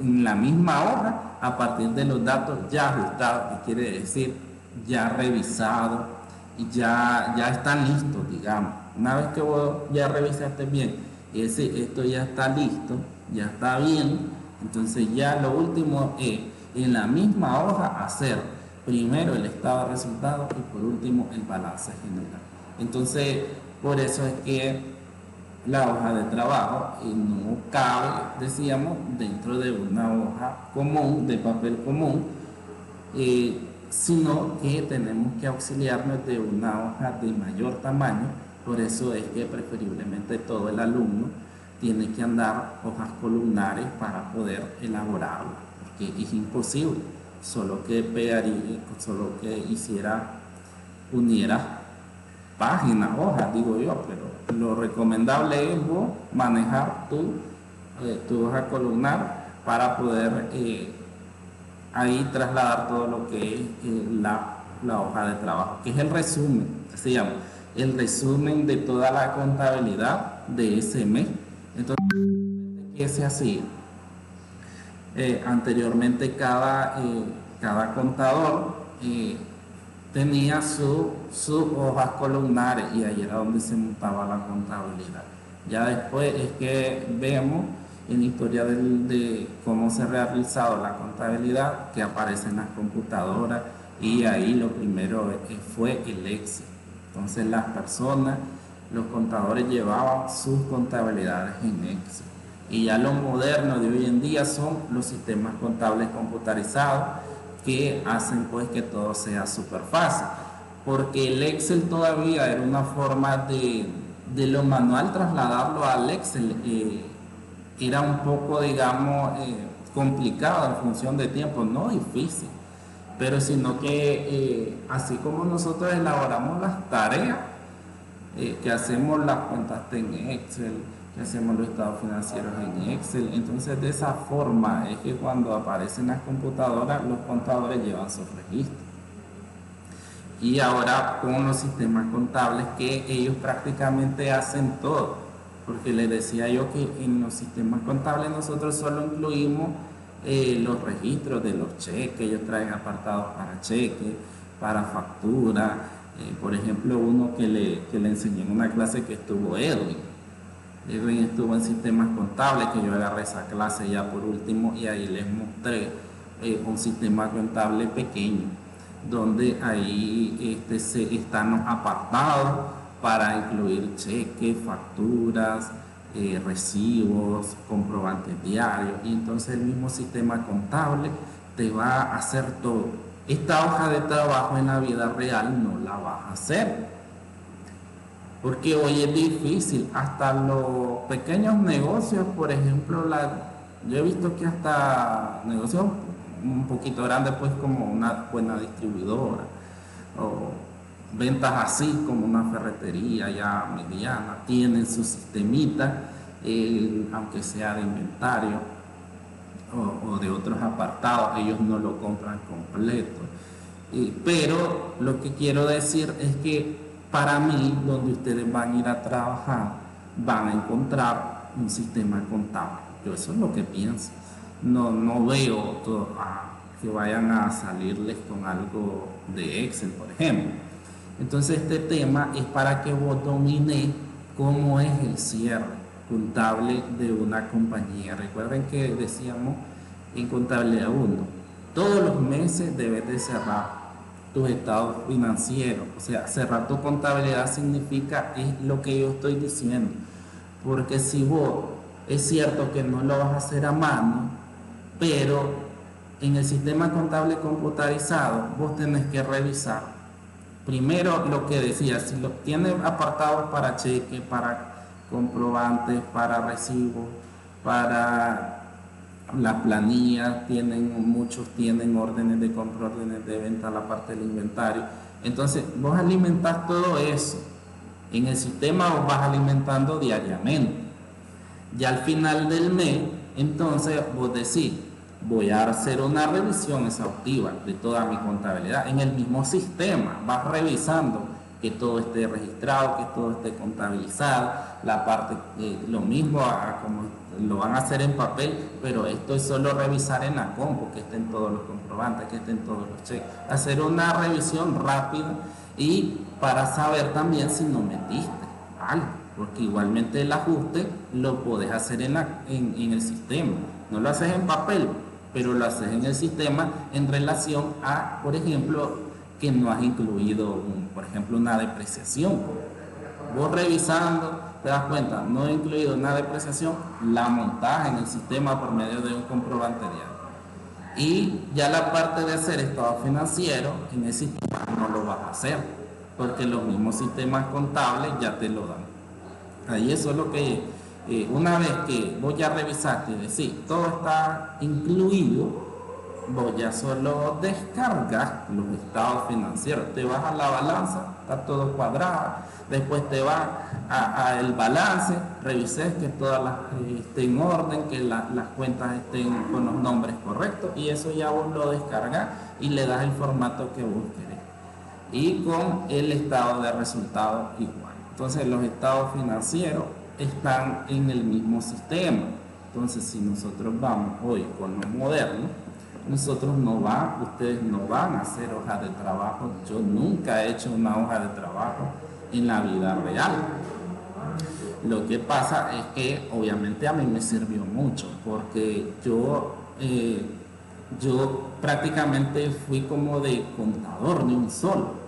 en la misma hoja a partir de los datos ya ajustados, que quiere decir ya revisados y ya están listos, digamos. Una vez que vos ya revisaste bien y esto ya está listo, ya está bien, entonces ya lo último es en la misma hoja hacer primero el estado de resultados y por último el balance general. Entonces por eso es que la hoja de trabajo no cabe, decíamos, dentro de una hoja común, de papel común, sino que tenemos que auxiliarnos de una hoja de mayor tamaño. Por eso es que preferiblemente todo el alumno tiene que andar hojas columnares para poder elaborarla, porque es imposible, solo que uniera páginas, hojas, digo yo, pero lo recomendable es vos manejar tu hoja columnar para poder ahí trasladar todo lo que es la hoja de trabajo, que es el resumen, se llama el resumen de toda la contabilidad de ese mes. Entonces, ¿qué se hacía? Anteriormente cada contador tenía sus hojas columnares y ahí era donde se montaba la contabilidad. Ya después es que vemos en la historia de cómo se ha realizado la contabilidad que aparece en las computadoras y ahí lo primero fue el Excel. Entonces las personas, los contadores llevaban sus contabilidades en Excel. Y ya lo moderno de hoy en día son los sistemas contables computarizados que hacen pues que todo sea súper fácil, porque el Excel todavía era una forma de lo manual trasladarlo al Excel, era un poco, digamos, complicado en función de tiempo, no difícil, sino que así como nosotros elaboramos las tareas, que hacemos las cuentas en Excel, que hacemos los estados financieros en Excel, entonces de esa forma es que cuando aparecen las computadoras, los contadores llevan sus registros. Y ahora con los sistemas contables, que ellos prácticamente hacen todo, porque les decía yo que en los sistemas contables nosotros solo incluimos los registros de los cheques. Ellos traen apartados para cheques, para factura. Por ejemplo, uno que le enseñé en una clase que estuvo Edwin estuvo en sistemas contables, que yo agarré esa clase ya por último, y ahí les mostré un sistema contable pequeño, donde ahí están los apartados para incluir cheques, facturas, recibos, comprobantes diarios, y entonces el mismo sistema contable te va a hacer todo. Esta hoja de trabajo en la vida real no la vas a hacer, porque hoy es difícil. Hasta los pequeños negocios, por ejemplo, yo he visto que hasta negocios un poquito grandes, pues como una buena distribuidora o ventas así como una ferretería ya mediana, tienen su sistemita, aunque sea de inventario o de otros apartados. Ellos no lo compran completo, pero lo que quiero decir es que para mí, donde ustedes van a ir a trabajar, van a encontrar un sistema contable. Yo eso es lo que pienso. No veo que vayan a salirles con algo de Excel, por ejemplo. Entonces este tema es para que vos domines cómo es el cierre contable de una compañía. Recuerden que decíamos en contabilidad 1, todos los meses debes de cerrar tus estados financieros. O sea, cerrar tu contabilidad significa, es lo que yo estoy diciendo, porque si vos, es cierto que no lo vas a hacer a mano, pero en el sistema contable computarizado vos tenés que revisar primero lo que decía, si lo tienes apartados para cheque, para comprobantes, para recibos, para las planillas, muchos tienen órdenes de compra, órdenes de venta, la parte del inventario. Entonces vos alimentás todo eso en el sistema, vos vas alimentando diariamente. Ya al final del mes, entonces vos decís, voy a hacer una revisión exhaustiva de toda mi contabilidad en el mismo sistema. Vas revisando que todo esté registrado, que todo esté contabilizado, la parte, lo mismo como lo van a hacer en papel, pero esto es solo revisar en la compu, que estén todos los comprobantes, que estén todos los cheques, hacer una revisión rápida, y para saber también si no metiste algo, porque igualmente el ajuste lo podés hacer en el sistema. No lo haces en papel, pero lo haces en el sistema en relación a, por ejemplo, que no has incluido, por ejemplo, una depreciación. Vos revisando te das cuenta, no he incluido una depreciación, la montás en el sistema por medio de un comprobante diario. Y ya la parte de hacer estado financiero en el sistema no lo vas a hacer, porque los mismos sistemas contables ya te lo dan. Ahí eso es lo que, una vez que vos ya revisaste y decís, todo está incluido, vos ya solo descargas los estados financieros, te vas a la balanza, está todo cuadrado, después te vas a el balance, revises que todas las estén en orden, que las cuentas estén con los nombres correctos, y eso ya vos lo descargas y le das el formato que vos querés. Y con el estado de resultados igual. Entonces los estados financieros están en el mismo sistema. Entonces si nosotros vamos hoy con lo moderno, ustedes no van a hacer hojas de trabajo. Yo nunca he hecho una hoja de trabajo en la vida real. Lo que pasa es que obviamente a mí me sirvió mucho, porque yo prácticamente fui como de contador de un solo,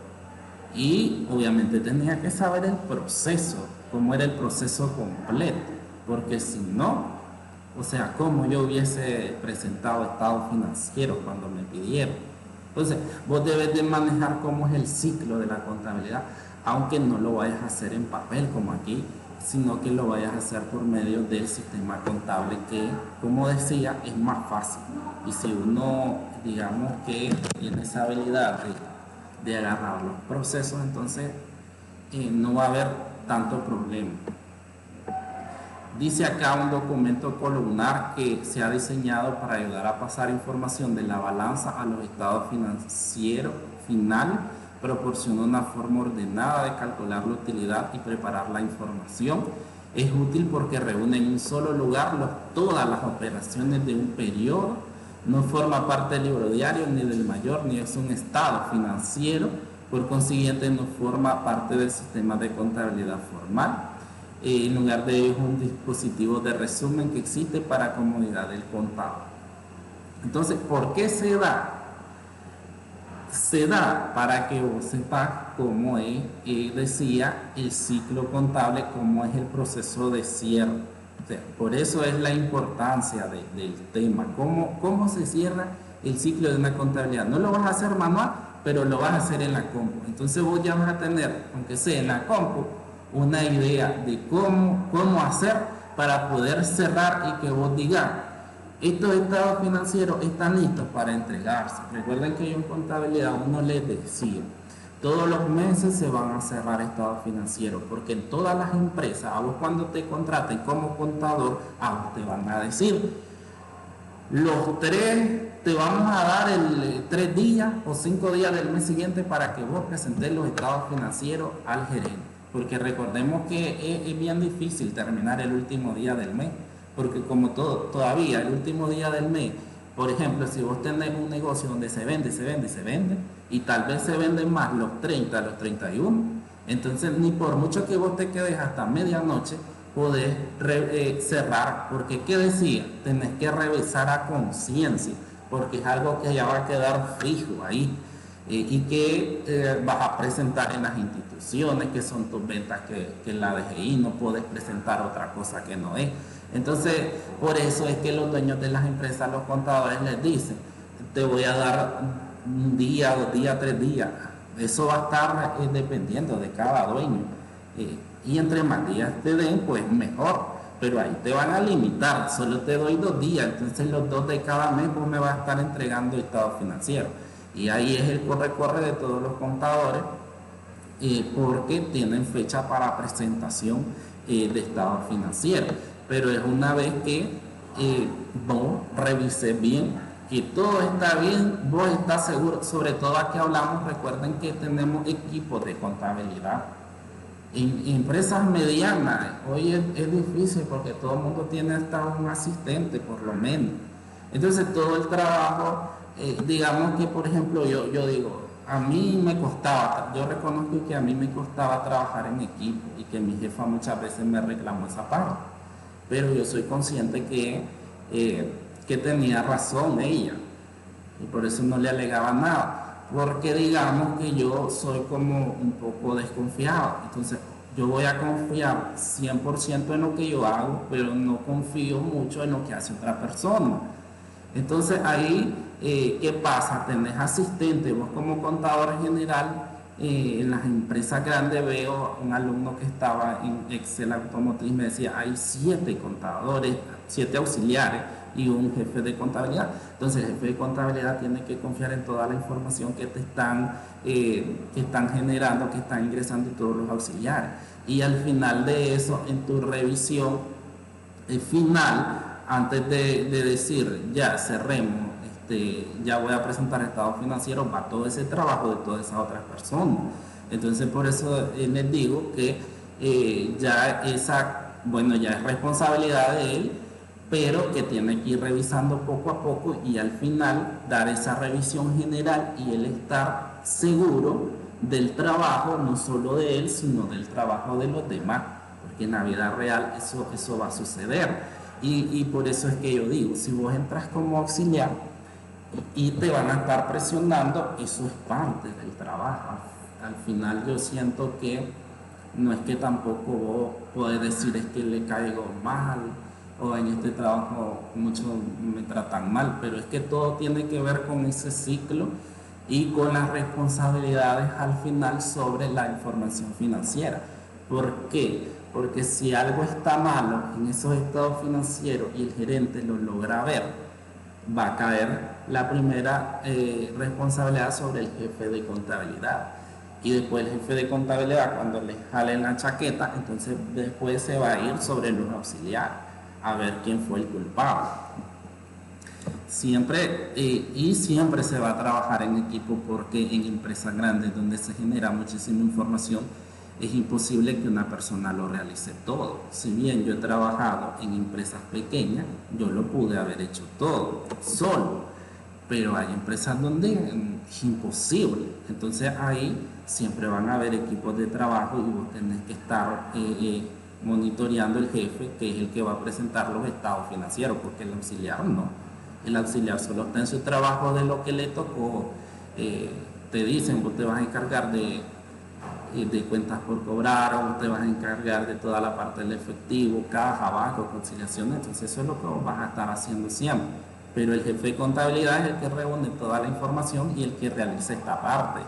y obviamente tenía que saber el proceso, cómo era el proceso completo, porque si no, o sea, cómo yo hubiese presentado estados financieros cuando me pidieron. Entonces, vos debes de manejar cómo es el ciclo de la contabilidad, aunque no lo vayas a hacer en papel como aquí, sino que lo vayas a hacer por medio del sistema contable que, como decía, es más fácil. Y si uno, digamos que tiene esa habilidad de agarrar los procesos, entonces no va a haber tanto problema. Dice acá un documento columnar que se ha diseñado para ayudar a pasar información de la balanza a los estados financieros final. Proporciona una forma ordenada de calcular la utilidad y preparar la información. Es útil porque reúne en un solo lugar todas las operaciones de un periodo. No forma parte del libro diario ni del mayor, ni es un estado financiero. Por consiguiente, no forma parte del sistema de contabilidad formal. En lugar de ello, es un dispositivo de resumen que existe para comodidad del contador. Entonces, ¿por qué se da? Se da para que vos sepas cómo es, decía, el ciclo contable, cómo es el proceso de cierre. O sea, por eso es la importancia del tema, cómo se cierra el ciclo de una contabilidad. No lo vas a hacer manual, pero lo vas a hacer en la compu. Entonces vos ya vas a tener, aunque sea en la compu, una idea de cómo hacer para poder cerrar y que vos digas, estos estados financieros están listos para entregarse. Recuerden que yo en contabilidad uno les decía, todos los meses se van a cerrar estados financieros, porque en todas las empresas, a vos cuando te contraten como contador, a vos te van a decir, te vamos a dar 3 días o 5 días del mes siguiente para que vos presentes los estados financieros al gerente. Porque recordemos que es bien difícil terminar el último día del mes, porque como todavía el último día del mes, por ejemplo, si vos tenés un negocio donde se vende, y tal vez se venden más los 30, los 31, entonces ni por mucho que vos te quedes hasta medianoche, podés cerrar, porque ¿qué decía? Tenés que revisar a conciencia, porque es algo que ya va a quedar fijo ahí. Y que vas a presentar en las instituciones, que son tus ventas que la DGI, no puedes presentar otra cosa que no es. Entonces, por eso es que los dueños de las empresas, los contadores les dicen, te voy a dar 1 día, 2 días, 3 días. Eso va a estar dependiendo de cada dueño. Y entre más días te den, pues mejor. Pero ahí te van a limitar, solo te doy 2 días, entonces los 2 de cada mes vos me vas a estar entregando estado financiero. Y ahí es el corre-corre de todos los contadores, porque tienen fecha para presentación de estado financiero. Pero es una vez que vos revises bien, que todo está bien, vos estás seguro. Sobre todo aquí hablamos, recuerden que tenemos equipos de contabilidad. En empresas medianas, hoy es difícil porque todo el mundo tiene hasta un asistente por lo menos. Entonces todo el trabajo... digamos que, por ejemplo, yo digo, a mí me costaba, yo reconozco que a mí me costaba trabajar en equipo y que mi jefa muchas veces me reclamó esa parte, pero yo soy consciente que tenía razón ella y por eso no le alegaba nada, porque digamos que yo soy como un poco desconfiado, entonces yo voy a confiar 100% en lo que yo hago, pero no confío mucho en lo que hace otra persona. Entonces ahí, ¿qué pasa? Tenés asistente, vos como contador general, en las empresas grandes veo un alumno que estaba en Excel Automotriz, me decía, hay 7 contadores, 7 auxiliares y un jefe de contabilidad. Entonces el jefe de contabilidad tiene que confiar en toda la información que están generando, que están ingresando todos los auxiliares. Y al final de eso, en tu revisión final, antes de decir ya cerremos, ya voy a presentar estado financiero, va todo ese trabajo de todas esas otras personas. Entonces por eso les digo que ya es responsabilidad de él, pero que tiene que ir revisando poco a poco y al final dar esa revisión general y él estar seguro del trabajo, no solo de él, sino del trabajo de los demás, porque en la vida real eso va a suceder. Y por eso es que yo digo, si vos entras como auxiliar y te van a estar presionando, eso es parte del trabajo. Al final yo siento que no es que tampoco vos podés decir es que le caigo mal o en este trabajo muchos me tratan mal, pero es que todo tiene que ver con ese ciclo y con las responsabilidades al final sobre la información financiera. ¿Por qué? porque si algo está malo en esos estados financieros y el gerente lo logra ver, va a caer la primera responsabilidad sobre el jefe de contabilidad. Y después el jefe de contabilidad, cuando le jalen la chaqueta, entonces después se va a ir sobre los auxiliares a ver quién fue el culpable. Siempre siempre se va a trabajar en equipo, porque en empresas grandes donde se genera muchísima información es imposible que una persona lo realice todo. Si bien yo he trabajado en empresas pequeñas, yo lo pude haber hecho todo solo, pero hay empresas donde es imposible. Entonces ahí siempre van a haber equipos de trabajo y vos tenés que estar monitoreando el jefe, que es el que va a presentar los estados financieros, porque el auxiliar no. El auxiliar solo está en su trabajo de lo que le tocó. Te dicen, vos te vas a encargar de cuentas por cobrar, o te vas a encargar de toda la parte del efectivo, caja, banco, conciliación. Entonces eso es lo que vos vas a estar haciendo siempre. Pero el jefe de contabilidad es el que reúne toda la información y el que realiza esta parte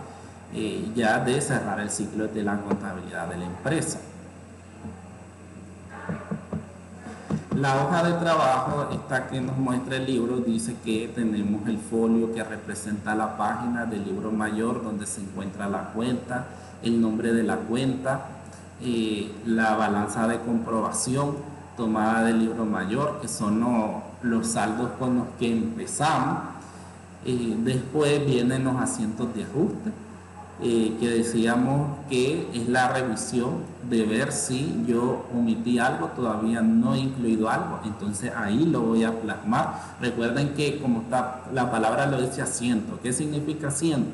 ya de cerrar el ciclo de la contabilidad de la empresa. La hoja de trabajo, esta que nos muestra el libro, dice que tenemos el folio que representa la página del libro mayor donde se encuentra la cuenta, el nombre de la cuenta, la balanza de comprobación tomada del libro mayor, que son los saldos con los que empezamos. Después vienen los asientos de ajuste, que decíamos que es la revisión de ver si yo omití algo, todavía no he incluido algo, entonces ahí lo voy a plasmar. Recuerden que como está, la palabra lo dice asiento. ¿Qué significa asiento?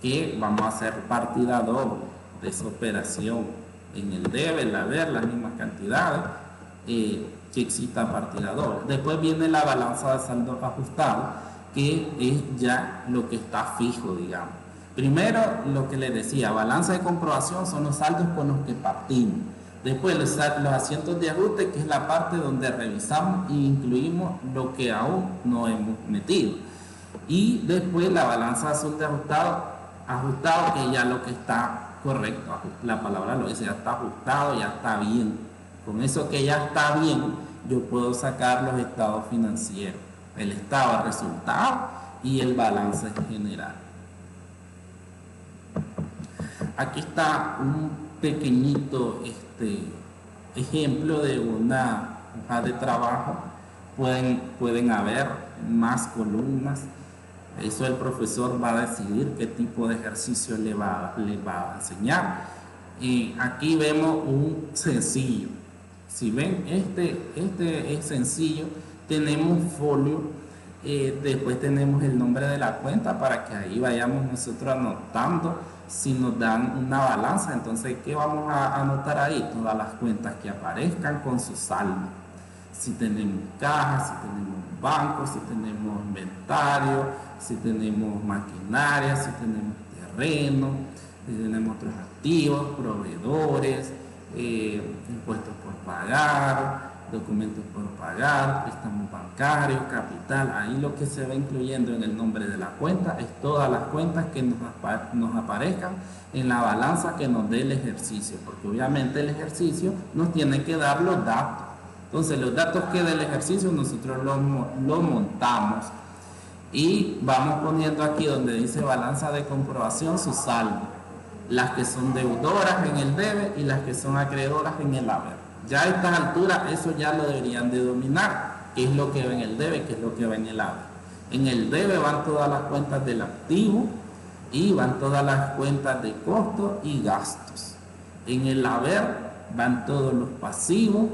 Que vamos a hacer partida doble de esa operación. En el debe, el haber, las mismas cantidades, que exista partida doble. Después viene la balanza de saldo ajustado, que es ya lo que está fijo, digamos. Primero, lo que les decía, balanza de comprobación son los saldos con los que partimos. Después los asientos de ajuste, que es la parte donde revisamos e incluimos lo que aún no hemos metido. Y después la balanza de saldo ajustado, que ya lo que está correcto, la palabra lo dice, ya está ajustado, ya está bien. Con eso que ya está bien, yo puedo sacar los estados financieros, el estado de resultado y el balance general. Aquí está un pequeñito ejemplo de una hoja de trabajo. Pueden haber más columnas. Eso el profesor va a decidir qué tipo de ejercicio le va a enseñar. Y aquí vemos un sencillo. Si ven, este es sencillo. Tenemos un folio. Después tenemos el nombre de la cuenta para que ahí vayamos nosotros anotando. Si nos dan una balanza, entonces ¿qué vamos a anotar ahí? Todas las cuentas que aparezcan con su saldo. Si tenemos cajas, si tenemos bancos, si tenemos inventario, si tenemos maquinaria, si tenemos terreno, si tenemos otros activos, proveedores, impuestos por pagar, documentos por pagar, préstamos bancarios, capital. Ahí lo que se va incluyendo en el nombre de la cuenta es todas las cuentas que nos aparezcan en la balanza que nos dé el ejercicio, porque obviamente el ejercicio nos tiene que dar los datos. Entonces los datos que del ejercicio nosotros los montamos y vamos poniendo aquí donde dice balanza de comprobación su saldo, las que son deudoras en el debe y las que son acreedoras en el haber. Ya a estas alturas eso ya lo deberían de dominar, qué es lo que va en el debe, qué es lo que va en el haber. En el debe van todas las cuentas del activo y van todas las cuentas de costos y gastos. En el haber van todos los pasivos,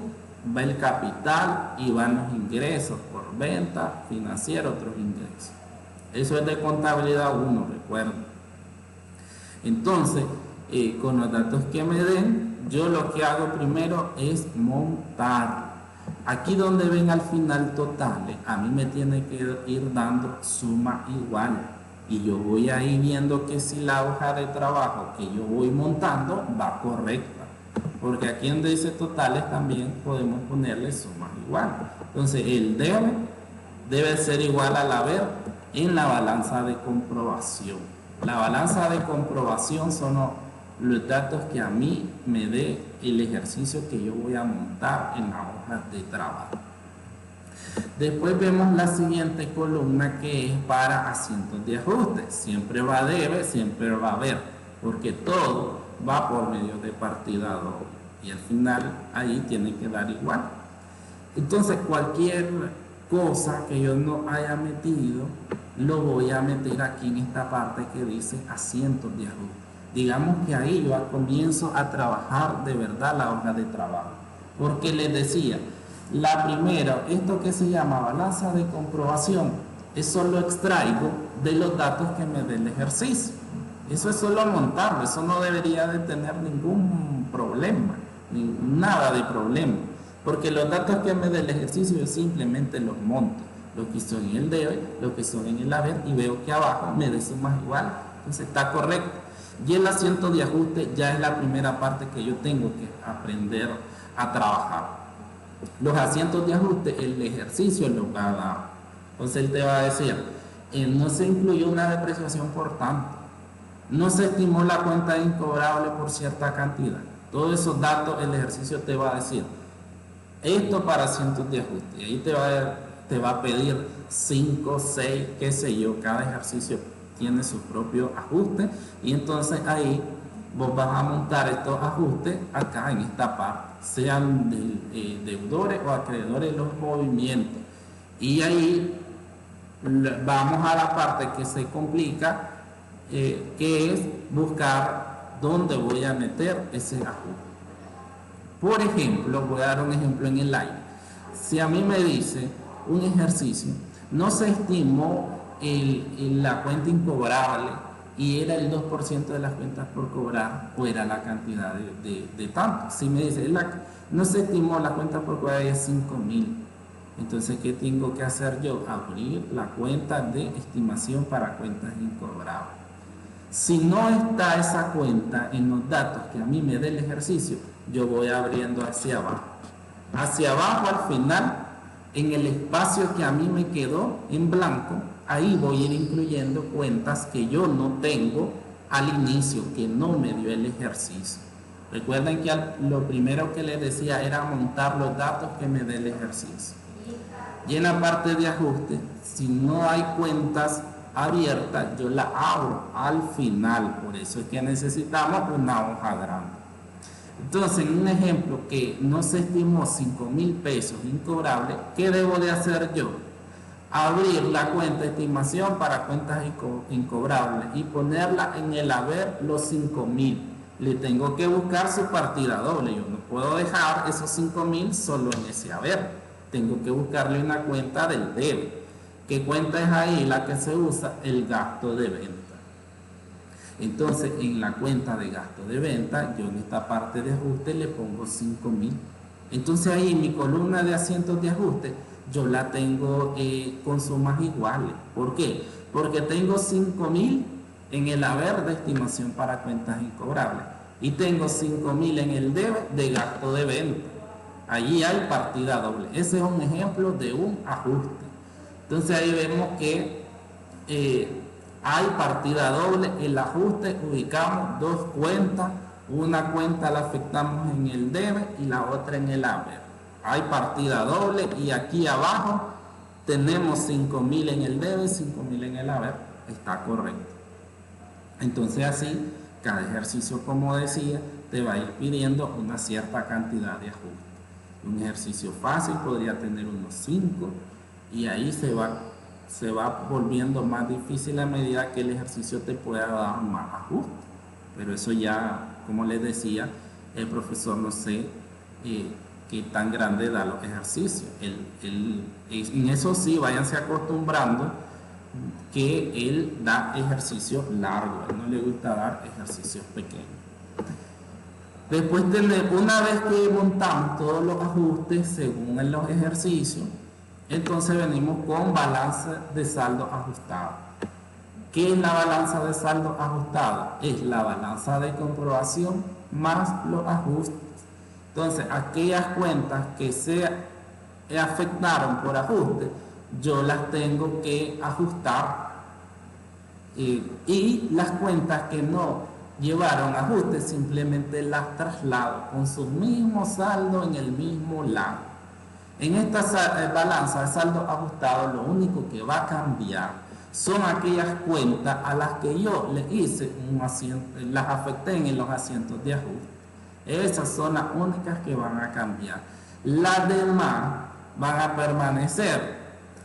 va el capital y van los ingresos por venta, financiera, otros ingresos. Eso es de contabilidad 1, recuerden. Entonces, con los datos que me den, yo lo que hago primero es montar. Aquí donde ven al final totales, a mí me tiene que ir dando suma igual. Y yo voy ahí viendo que si la hoja de trabajo que yo voy montando va correcta. Porque aquí donde dice totales también podemos ponerle suma igual. Entonces el debe ser igual al haber en la balanza de comprobación. La balanza de comprobación son los datos que a mí me dé el ejercicio que yo voy a montar en la hoja de trabajo. Después vemos la siguiente columna, que es para asientos de ajuste. Siempre va a debe, siempre va a haber, porque todo va por medio de partida doble y al final ahí tiene que dar igual. Entonces cualquier cosa que yo no haya metido lo voy a meter aquí en esta parte que dice asientos de ajuste. Digamos que ahí yo comienzo a trabajar de verdad la hoja de trabajo, porque les decía, la primera, esto que se llama balanza de comprobación, eso lo extraigo de los datos que me dé el ejercicio. Eso es solo montarlo, eso no debería de tener ningún problema, nada de problema, porque los datos que me dé el ejercicio yo simplemente los monto, lo que son en el debe, lo que son en el haber, y veo que abajo me dé sumas igual, entonces está correcto. Y el asiento de ajuste ya es la primera parte que yo tengo que aprender a trabajar. Los asientos de ajuste, el ejercicio lo va a dar. Entonces él te va a decir, no se incluyó una depreciación por tanto, no se estimó la cuenta incobrable por cierta cantidad. Todos esos datos el ejercicio te va a decir, esto para asientos de ajuste. Y ahí te va a pedir 5, 6, qué sé yo, cada ejercicio tiene su propio ajuste y entonces ahí vos vas a montar estos ajustes acá en esta parte, sean deudores o acreedores de los movimientos. Y ahí vamos a la parte que se complica, que es buscar dónde voy a meter ese ajuste. Por ejemplo, voy a dar un ejemplo en el aire. Si a mí me dice un ejercicio, no se estimó la cuenta incobrable y era el 2% de las cuentas por cobrar, o era la cantidad de tanto. Si me dice, no se estimó la cuenta por cobrar, es 5.000. Entonces, ¿qué tengo que hacer yo? Abrir la cuenta de estimación para cuentas incobrables. Si no está esa cuenta en los datos que a mí me dé el ejercicio, yo voy abriendo hacia abajo. Hacia abajo al final, en el espacio que a mí me quedó en blanco, ahí voy a ir incluyendo cuentas que yo no tengo al inicio, que no me dio el ejercicio. Recuerden que lo primero que les decía era montar los datos que me dé el ejercicio. Y en la parte de ajuste, si no hay cuentas abiertas, yo la abro al final. Por eso es que necesitamos una hoja grande. Entonces, en un ejemplo que no se estimó 5.000 pesos incobrables, ¿qué debo de hacer yo? Abrir la cuenta de estimación para cuentas incobrables y ponerla en el haber los 5.000. Le tengo que buscar su partida doble. Yo no puedo dejar esos 5.000 solo en ese haber. Tengo que buscarle una cuenta del debe. ¿Qué cuenta es ahí la que se usa? El gasto de venta. Entonces, en la cuenta de gasto de venta, yo en esta parte de ajuste le pongo 5.000. Entonces ahí mi columna de asientos de ajuste, yo la tengo con sumas iguales. ¿Por qué? Porque tengo 5.000 en el haber de estimación para cuentas incobrables y tengo 5.000 en el debe de gasto de venta. Allí hay partida doble. Ese es un ejemplo de un ajuste. Entonces ahí vemos que hay partida doble. El ajuste, ubicamos dos cuentas. Una cuenta la afectamos en el debe y la otra en el haber. Hay partida doble y aquí abajo tenemos 5.000 en el debe y 5.000 en el haber. Está correcto. Entonces así, cada ejercicio, como decía, te va a ir pidiendo una cierta cantidad de ajustes. Un ejercicio fácil podría tener unos 5 y ahí se va volviendo más difícil a medida que el ejercicio te pueda dar más ajustes. Pero eso ya, como les decía, el profesor no sé qué tan grande da los ejercicios. En eso sí, váyanse acostumbrando que él da ejercicios largos, a él no le gusta dar ejercicios pequeños. Después, una vez que montamos todos los ajustes según en los ejercicios, entonces venimos con balanza de saldo ajustado. ¿Qué es la balanza de saldo ajustado? Es la balanza de comprobación más los ajustes. Entonces, aquellas cuentas que se afectaron por ajuste, yo las tengo que ajustar. Y las cuentas que no llevaron ajustes, simplemente las traslado con su mismo saldo en el mismo lado. En esta balanza de saldo ajustado, lo único que va a cambiar son aquellas cuentas a las que yo le hice un asiento, las afecté en los asientos de ajuste. Esas son las únicas que van a cambiar. Las demás van a permanecer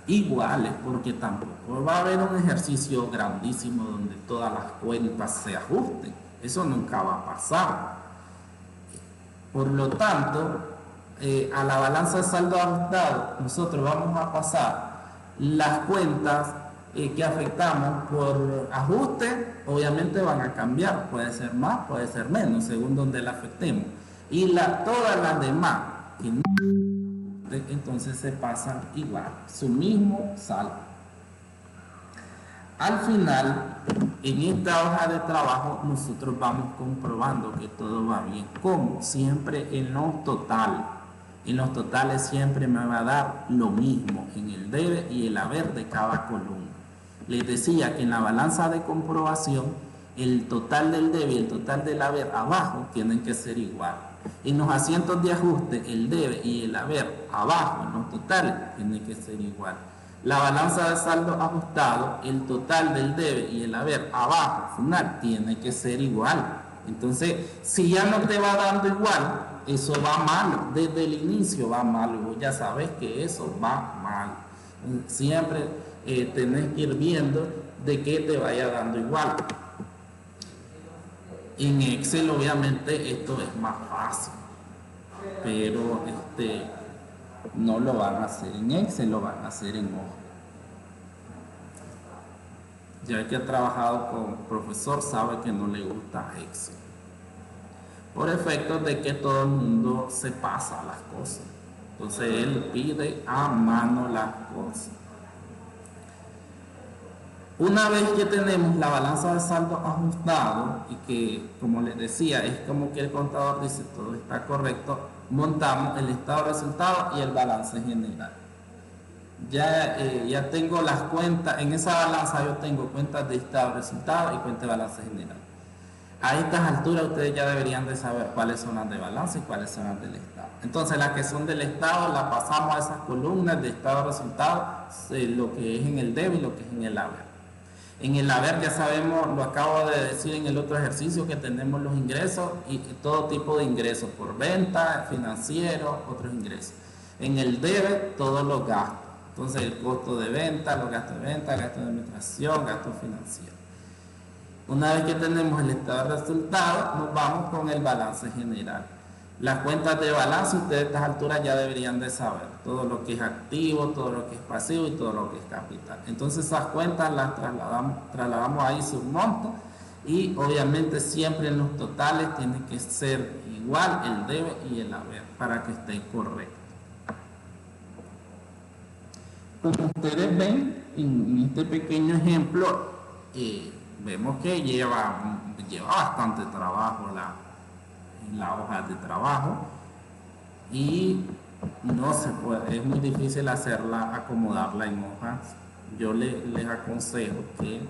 iguales, porque tampoco va a haber un ejercicio grandísimo donde todas las cuentas se ajusten. Eso nunca va a pasar. Por lo tanto, a la balanza de saldo ajustado nosotros vamos a pasar las cuentas que afectamos por ajuste. Obviamente van a cambiar, puede ser más, puede ser menos, según donde la afectemos. Y todas las demás que no, entonces se pasan igual, su mismo saldo. Al final, en esta hoja de trabajo, nosotros vamos comprobando que todo va bien. Como siempre en los totales. En los totales siempre me va a dar lo mismo en el debe y el haber de cada columna. Les decía que en la balanza de comprobación, el total del debe y el total del haber abajo tienen que ser igual. En los asientos de ajuste, el debe y el haber abajo, en los totales, tienen que ser igual. La balanza de saldo ajustado, el total del debe y el haber abajo, final, tiene que ser igual. Entonces, si ya no te va dando igual, eso va mal, desde el inicio va mal, y vos ya sabes que eso va mal. Siempre tenés que ir viendo de que te vaya dando igual. En Excel obviamente esto es más fácil, pero no lo van a hacer en Excel, lo van a hacer en hoja. Ya que ha trabajado con profesor sabe que no le gusta Excel, por efecto de que todo el mundo se pasa las cosas. Entonces él pide a mano las cosas. Una vez que tenemos la balanza de saldo ajustado y que, como les decía, es como que el contador dice todo está correcto, montamos el estado de resultados y el balance general. Ya tengo las cuentas, en esa balanza yo tengo cuentas de estado de resultados y cuentas de balance general. A estas alturas ustedes ya deberían de saber cuáles son las de balance y cuáles son las del estado. Entonces las que son del estado las pasamos a esas columnas de estado de resultados, lo que es en el debe y lo que es en el haber. En el haber ya sabemos, lo acabo de decir en el otro ejercicio, que tenemos los ingresos y todo tipo de ingresos por venta, financiero, otros ingresos. En el debe, todos los gastos. Entonces el costo de venta, los gastos de venta, gastos de administración, gastos financieros. Una vez que tenemos el estado de resultados, nos vamos con el balance general. Las cuentas de balance, ustedes a estas alturas ya deberían de saber todo lo que es activo, todo lo que es pasivo y todo lo que es capital. Entonces esas cuentas las trasladamos ahí su monto y obviamente siempre en los totales tiene que ser igual el debe y el haber para que esté correcto. Como ustedes ven en este pequeño ejemplo, vemos que lleva bastante trabajo la hoja de trabajo y no se puede, es muy difícil acomodarla en hojas. Yo les aconsejo que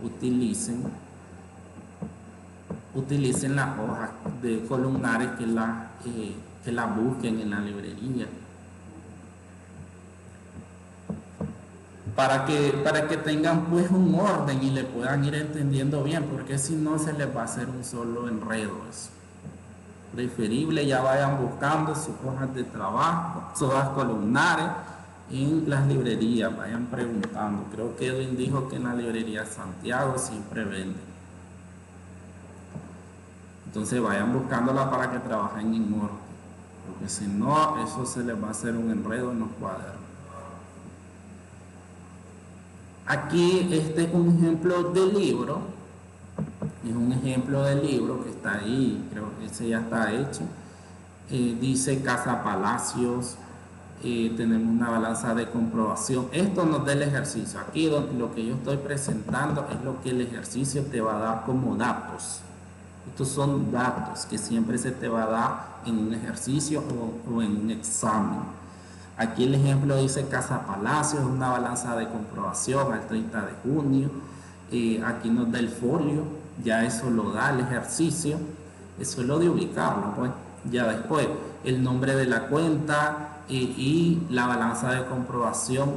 utilicen las hojas de columnares que la busquen en la librería para que tengan pues un orden y le puedan ir entendiendo bien, porque si no se les va a hacer un solo enredo. Es preferible ya vayan buscando sus hojas de trabajo, sus hojas columnares en las librerías, vayan preguntando. Creo que Edwin dijo que en la librería Santiago siempre venden. Entonces vayan buscándola para que trabajen en orden, porque si no, eso se les va a hacer un enredo en los cuadernos. Aquí este es un ejemplo de libro, es un ejemplo de libro que está ahí, creo que ese ya está hecho. Dice Casa Palacios, tenemos una balanza de comprobación. Esto nos da el ejercicio. Aquí lo que yo estoy presentando es lo que el ejercicio te va a dar como datos. Estos son datos que siempre se te va a dar en un ejercicio o en un examen. Aquí el ejemplo dice Casa Palacios, una balanza de comprobación al 30 de junio. Aquí nos da el folio ya eso lo da el ejercicio, eso es lo de ubicarlo, pues. Ya después, el nombre de la cuenta y la balanza de comprobación,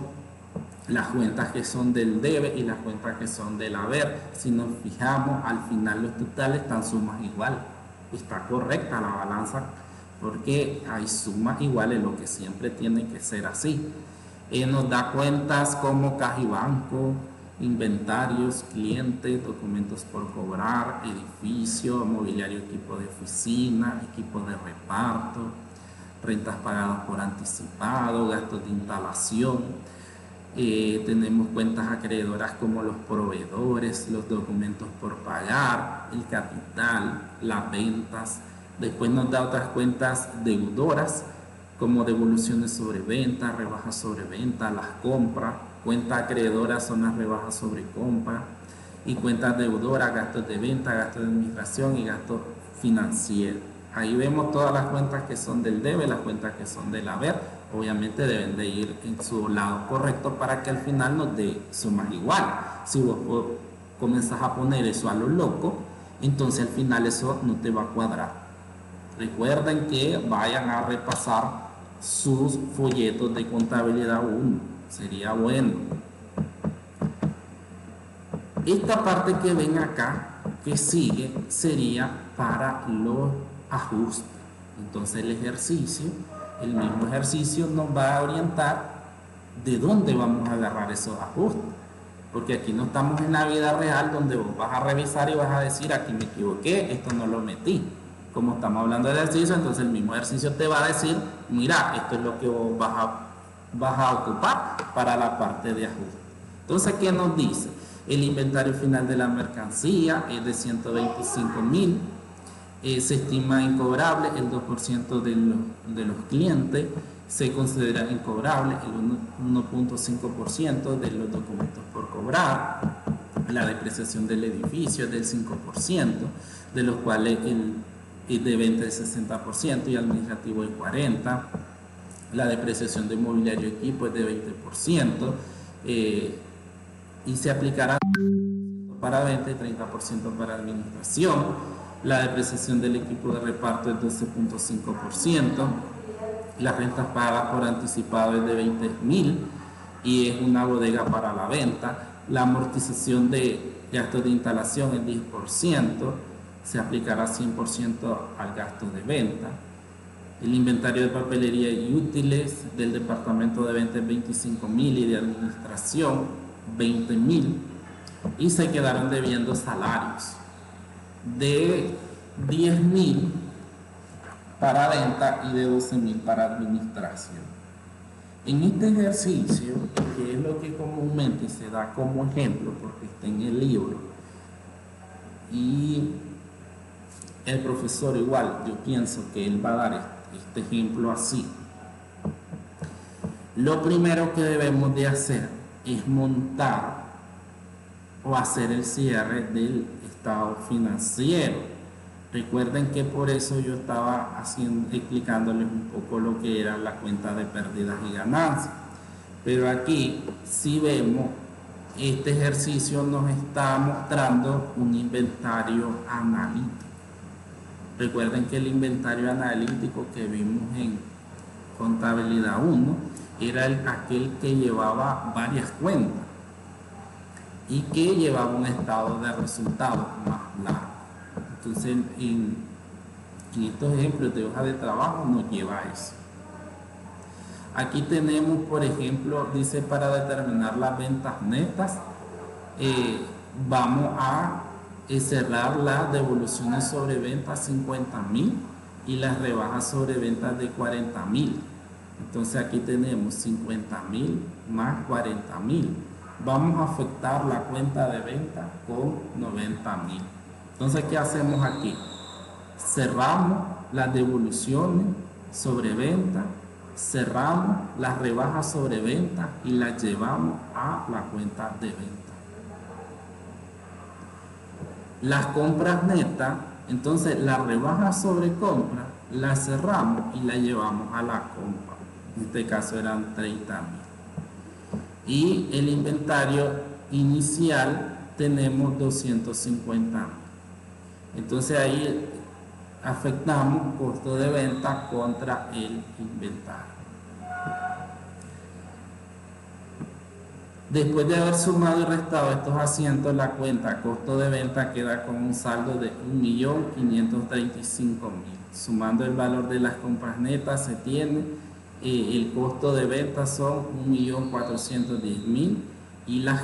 las cuentas que son del debe y las cuentas que son del haber. Si nos fijamos, al final los totales están sumas iguales. Está correcta la balanza porque hay sumas iguales, lo que siempre tiene que ser así. Nos da cuentas como caja y banco, inventarios, clientes, documentos por cobrar, edificio, mobiliario, equipo de oficina, equipo de reparto, rentas pagadas por anticipado, gastos de instalación. Tenemos cuentas acreedoras como los proveedores, los documentos por pagar, el capital, las ventas. Después nos da otras cuentas deudoras como devoluciones sobre venta, rebajas sobre venta, las compras. Cuentas acreedoras son las rebajas sobre compra, y cuentas deudoras, gastos de venta, gastos de administración y gastos financieros. Ahí vemos todas las cuentas que son del debe, las cuentas que son del haber. Obviamente deben de ir en su lado correcto para que al final nos dé sumas igual. Si vos comenzás a poner eso a lo loco, entonces al final eso no te va a cuadrar. Recuerden que vayan a repasar sus folletos de contabilidad 1, sería bueno. Esta parte que ven acá, que sigue, sería para los ajustes. Entonces el ejercicio, el mismo ejercicio nos va a orientar de dónde vamos a agarrar esos ajustes. Porque aquí no estamos en la vida real donde vos vas a revisar y vas a decir, aquí me equivoqué, esto no lo metí. Como estamos hablando de ejercicio, entonces el mismo ejercicio te va a decir, mira, esto es lo que vos vas a ocupar para la parte de ajuste. Entonces, ¿qué nos dice? El inventario final de la mercancía es de 125,000. Se estima incobrable el 2% de los clientes. Se considera incobrable el 1.5% de los documentos por cobrar. La depreciación del edificio es del 5%, de los cuales el de venta es 60% y administrativo el 40%. La depreciación de mobiliario y equipo es de 20%, y se aplicará para venta y 30% para administración. La depreciación del equipo de reparto es 12.5%. Las rentas pagadas por anticipado es de 20,000 y es una bodega para la venta. La amortización de gastos de instalación es 10%. Se aplicará 100% al gasto de venta. El inventario de papelería y útiles del departamento de venta es 25,000 y de administración 20,000. Y se quedaron debiendo salarios de 10,000 para venta y de 12,000 para administración. En este ejercicio, que es lo que comúnmente se da como ejemplo porque está en el libro, y el profesor igual, yo pienso que él va a dar este ejemplo así. Lo primero que debemos de hacer es montar o hacer el cierre del estado financiero. Recuerden que por eso yo estaba explicándoles un poco lo que era la cuenta de pérdidas y ganancias. Pero aquí, si vemos, este ejercicio nos está mostrando un inventario analítico. Recuerden que el inventario analítico que vimos en contabilidad 1 era aquel que llevaba varias cuentas y que llevaba un estado de resultados más largo. Entonces, en estos ejemplos de hoja de trabajo nos lleva a eso. Aquí tenemos, por ejemplo, dice para determinar las ventas netas, vamos a cerrar las devoluciones sobre ventas 50,000 y las rebajas sobre ventas de 40,000. Entonces aquí tenemos 50,000 más 40,000. Vamos a afectar la cuenta de venta con 90,000. Entonces, ¿qué hacemos aquí? Cerramos las devoluciones sobre venta, cerramos las rebajas sobre venta y las llevamos a la cuenta de venta. Las compras netas, entonces las rebajas sobre compra las cerramos y las llevamos a la compra. En este caso eran 30,000. Y el inventario inicial tenemos 250,000. Entonces ahí afectamos costo de venta contra el inventario. Después de haber sumado y restado estos asientos, la cuenta costo de venta queda con un saldo de 1.535.000. Sumando el valor de las compras netas se tiene el costo de venta son 1.410.000 y las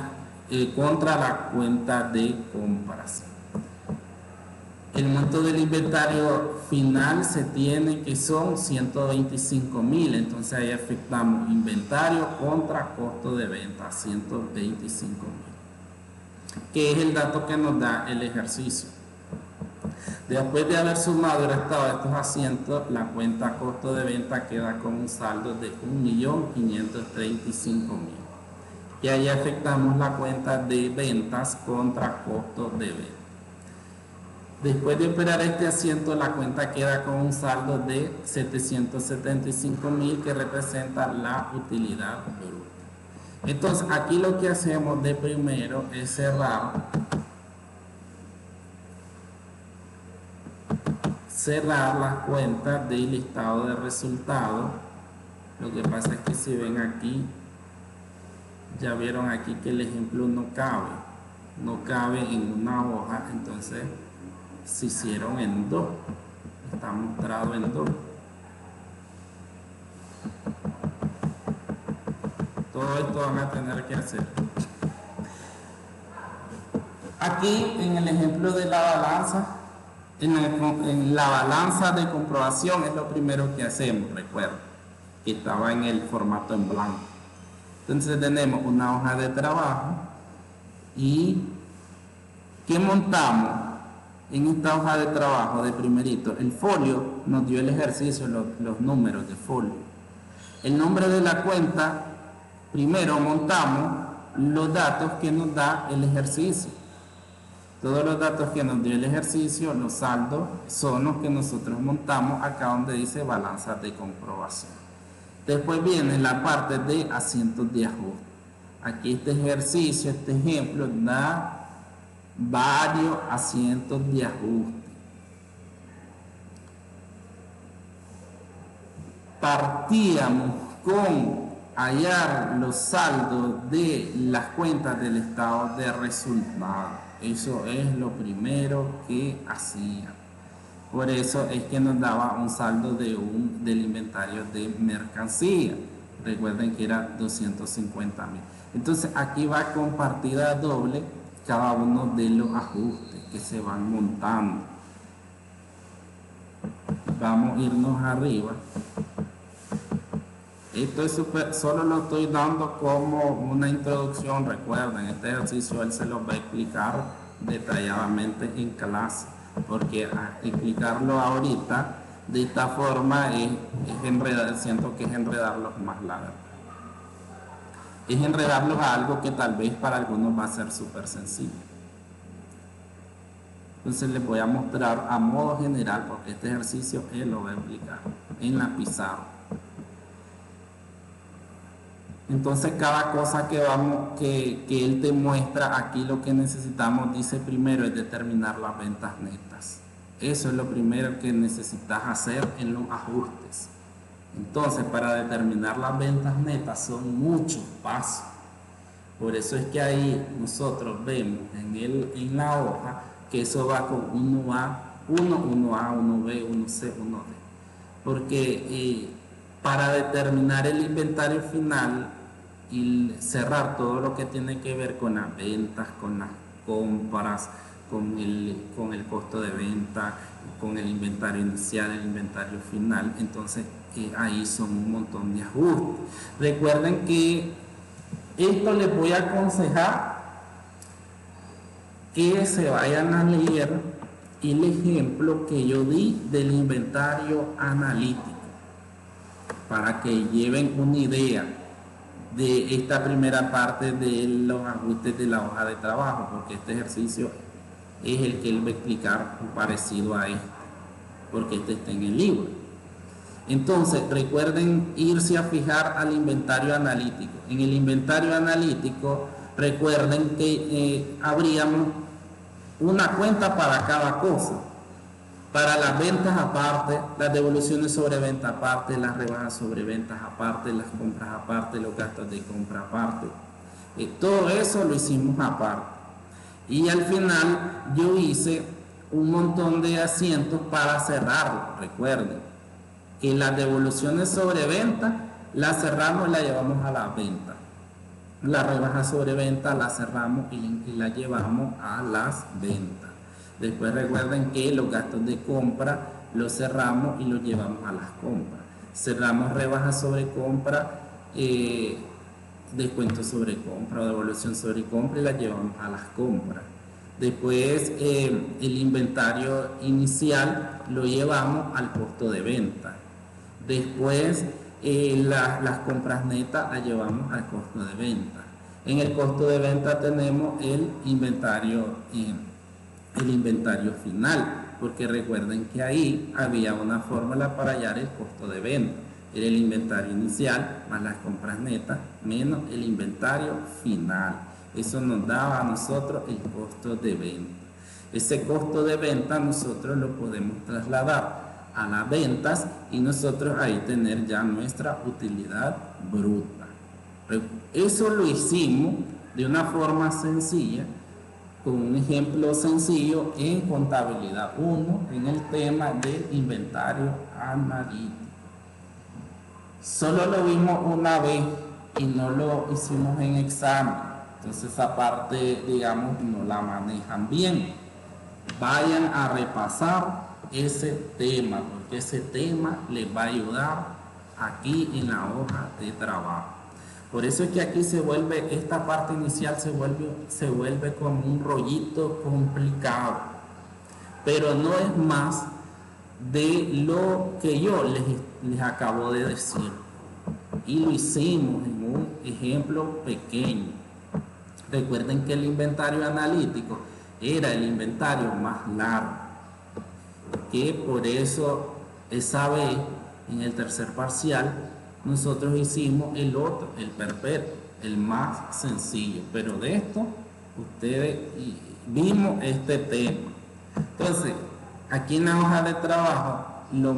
contra la cuenta de compras. El monto del inventario final se tiene que son 125.000, entonces ahí afectamos inventario contra costo de venta, 125.000, que es el dato que nos da el ejercicio. Después de haber sumado y restado estos asientos, la cuenta costo de venta queda con un saldo de 1.535.000. Y ahí afectamos la cuenta de ventas contra costo de venta. Después de operar este asiento, la cuenta queda con un saldo de 775.000 que representa la utilidad bruta. Entonces, aquí lo que hacemos de primero es cerrar las cuentas del listado de resultados. Lo que pasa es que si ven aquí, ya vieron aquí que el ejemplo no cabe en una hoja, entonces se hicieron en dos, está mostrado en dos. Todo esto van a tener que hacer. Aquí en el ejemplo de la balanza, en la balanza de comprobación es lo primero que hacemos, recuerden, que estaba en el formato en blanco. Entonces tenemos una hoja de trabajo y ¿qué montamos en esta hoja de trabajo de primerito? El folio nos dio el ejercicio, los números de folio. El nombre de la cuenta, primero montamos los datos que nos da el ejercicio. Todos los datos que nos dio el ejercicio, los saldos, son los que nosotros montamos acá donde dice balanza de comprobación. Después viene la parte de asientos de ajuste. Aquí este ejercicio, este ejemplo, da varios asientos de ajuste. Partíamos con hallar los saldos de las cuentas del estado de resultados. Eso es lo primero que hacían. Por eso es que nos daba un saldo del inventario de mercancía. Recuerden que era 250.000. Entonces aquí va con partida doble cada uno de los ajustes que se van montando. Vamos a irnos arriba. Esto es solo lo estoy dando como una introducción. Recuerden, este ejercicio él se los va a explicar detalladamente en clase, porque explicarlo ahorita de esta forma es enredar, siento que es enredarlos más, la verdad. Es enredarlos a algo que tal vez para algunos va a ser súper sencillo. Entonces les voy a mostrar a modo general, porque este ejercicio él lo va a explicar en la pizarra. Entonces cada cosa que él te muestra aquí, lo que necesitamos, dice primero, es determinar las ventas netas. Eso es lo primero que necesitas hacer en los ajustes. Entonces, para determinar las ventas netas son muchos pasos. Por eso es que ahí nosotros vemos en la hoja que eso va con 1A, 1B, 1C, 1D. Porque para determinar el inventario final y cerrar todo lo que tiene que ver con las ventas, con las compras, con el costo de venta, con el inventario inicial, el inventario final, entonces ahí son un montón de ajustes. Recuerden que esto les voy a aconsejar que se vayan a leer el ejemplo que yo di del inventario analítico para que lleven una idea de esta primera parte de los ajustes de la hoja de trabajo, porque este ejercicio es el que él va a explicar parecido a este, porque este está en el libro. Entonces recuerden irse a fijar al inventario analítico. En el inventario analítico recuerden que abríamos una cuenta para cada cosa. Para las ventas aparte, las devoluciones sobre venta aparte, las rebajas sobre ventas aparte, las compras aparte, los gastos de compra aparte. Todo eso lo hicimos aparte. Y al final yo hice un montón de asientos para cerrarlo. Recuerden que las devoluciones sobre venta las cerramos y las llevamos a la venta. La rebaja sobre venta la cerramos y la llevamos a las ventas. Después recuerden que los gastos de compra los cerramos y los llevamos a las compras. Cerramos rebajas sobre compra, descuento sobre compra o devolución sobre compra y la llevamos a las compras. Después el inventario inicial lo llevamos al costo de venta. Después las compras netas las llevamos al costo de venta. En el costo de venta tenemos el inventario final, porque recuerden que ahí había una fórmula para hallar el costo de venta. Era el inventario inicial más las compras netas menos el inventario final. Eso nos daba a nosotros el costo de venta. Ese costo de venta nosotros lo podemos trasladar a las ventas y nosotros ahí tener ya nuestra utilidad bruta. Eso lo hicimos de una forma sencilla, con un ejemplo sencillo en contabilidad 1 en el tema del inventario analítico. Solo lo vimos una vez y no lo hicimos en examen, entonces esa parte, digamos, no la manejan bien. Vayan a repasar ese tema, porque ese tema les va a ayudar aquí en la hoja de trabajo. Por eso es que aquí esta parte inicial se vuelve como un rollito complicado, pero no es más de lo que yo les acabo de decir, y lo hicimos en un ejemplo pequeño. Recuerden que el inventario analítico era el inventario más largo, que por eso esa vez en el tercer parcial nosotros hicimos el otro, el perpetuo, el más sencillo, pero de esto ustedes vimos este tema. Entonces aquí en la hoja de trabajo lo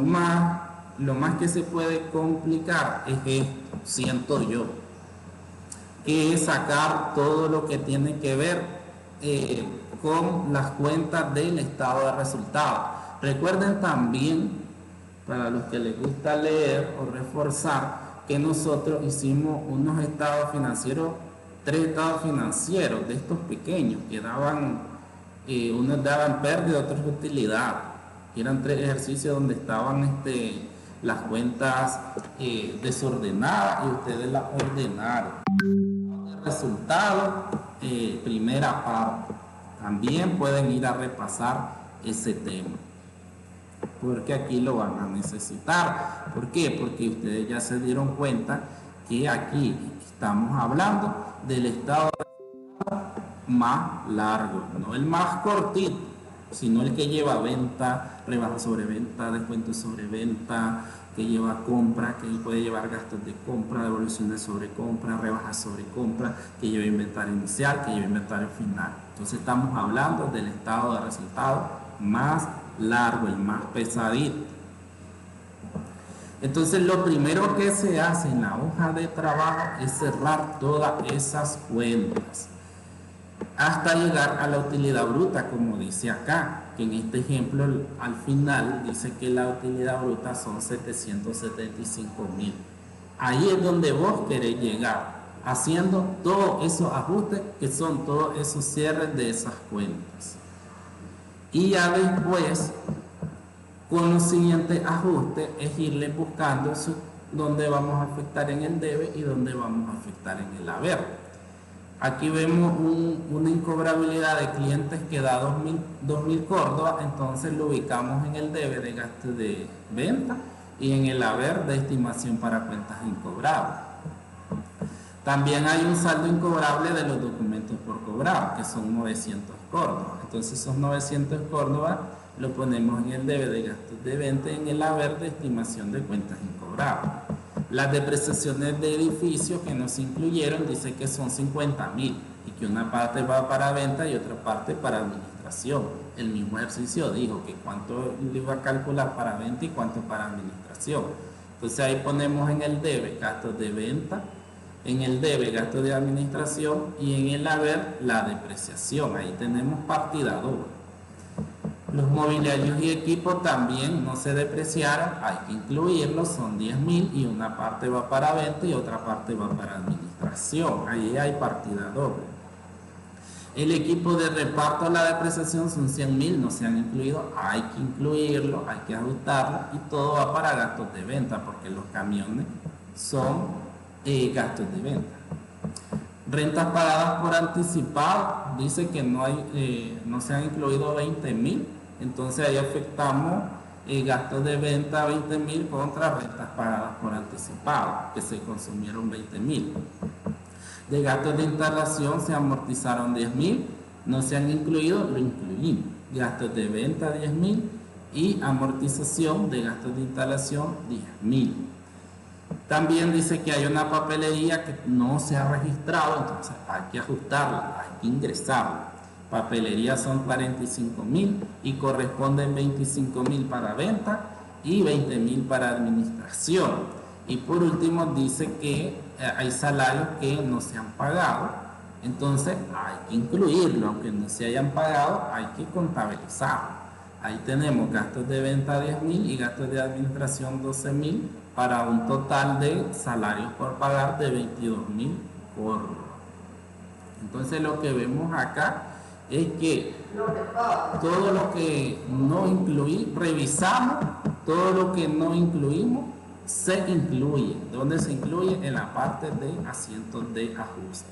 más que se puede complicar es esto, siento yo, que es sacar todo lo que tiene que ver con las cuentas del estado de resultados. Recuerden también, para los que les gusta leer o reforzar, que nosotros hicimos unos estados financieros, 3 estados financieros de estos pequeños que daban, unos daban pérdida, otros utilidad. Eran 3 ejercicios donde estaban las cuentas desordenadas y ustedes las ordenaron. Resultado, primera parte. También pueden ir a repasar ese tema, porque aquí lo van a necesitar. ¿Por qué? Porque ustedes ya se dieron cuenta que aquí estamos hablando del estado más largo, no el más cortito, sino el que lleva venta, rebaja sobre venta, descuento sobre venta, que lleva compra, que puede llevar gastos de compra, devoluciones sobre compra, rebajas sobre compra, que lleva inventario inicial, que lleva inventario final. Entonces estamos hablando del estado de resultados más largo, el más pesadito. Entonces lo primero que se hace en la hoja de trabajo es cerrar todas esas cuentas hasta llegar a la utilidad bruta, como dice acá, que en este ejemplo al final dice que la utilidad bruta son 775.000. Ahí es donde vos querés llegar, haciendo todos esos ajustes que son todos esos cierres de esas cuentas. Y ya después, con los siguientes ajustes, es irle buscando dónde vamos a afectar en el debe y dónde vamos a afectar en el haber. Aquí vemos una incobrabilidad de clientes que da 2.000 Córdoba, entonces lo ubicamos en el debe de gasto de venta y en el haber de estimación para cuentas incobrables. También hay un saldo incobrable de los documentos por cobrar, que son 900 Córdoba. Entonces esos 900 Córdoba lo ponemos en el debe de gastos de venta y en el haber de estimación de cuentas incobrables. Las depreciaciones de edificios que no se incluyeron dice que son 50.000 y que una parte va para venta y otra parte para administración. administración. El mismo ejercicio dijo que cuánto le iba a calcular para venta y cuánto para administración. Entonces ahí ponemos en el debe gastos de venta, en el debe gastos de administración y en el haber la depreciación. Ahí tenemos partida doble. Los mobiliarios y equipos también no se depreciaron, hay que incluirlos, son 10.000 y una parte va para venta y otra parte va para administración. Ahí hay partida doble. El equipo de reparto, la depreciación son 100.000, no se han incluido, hay que incluirlo, hay que ajustarlo y todo va para gastos de venta porque los camiones son gastos de venta. Rentas pagadas por anticipado, dice que no se han incluido 20.000, entonces ahí afectamos gastos de venta 20.000 contra rentas pagadas por anticipado, que se consumieron 20.000. De gastos de instalación se amortizaron 10.000, no se han incluido, lo incluimos. Gastos de venta 10.000 y amortización de gastos de instalación 10.000. También dice que hay una papelería que no se ha registrado, entonces hay que ajustarla, hay que ingresarla. Papelería son 45.000 y corresponden 25.000 para venta y 20.000 para administración. Y por último dice que hay salarios que no se han pagado, entonces hay que incluirlo, aunque no se hayan pagado, hay que contabilizarlo. Ahí tenemos gastos de venta 10.000 y gastos de administración 12.000 para un total de salarios por pagar de 22.000 por. Entonces lo que vemos acá es que todo lo que no incluí, revisamos todo lo que no incluimos, se incluye. ¿Dónde se incluye? En la parte de asientos de ajuste.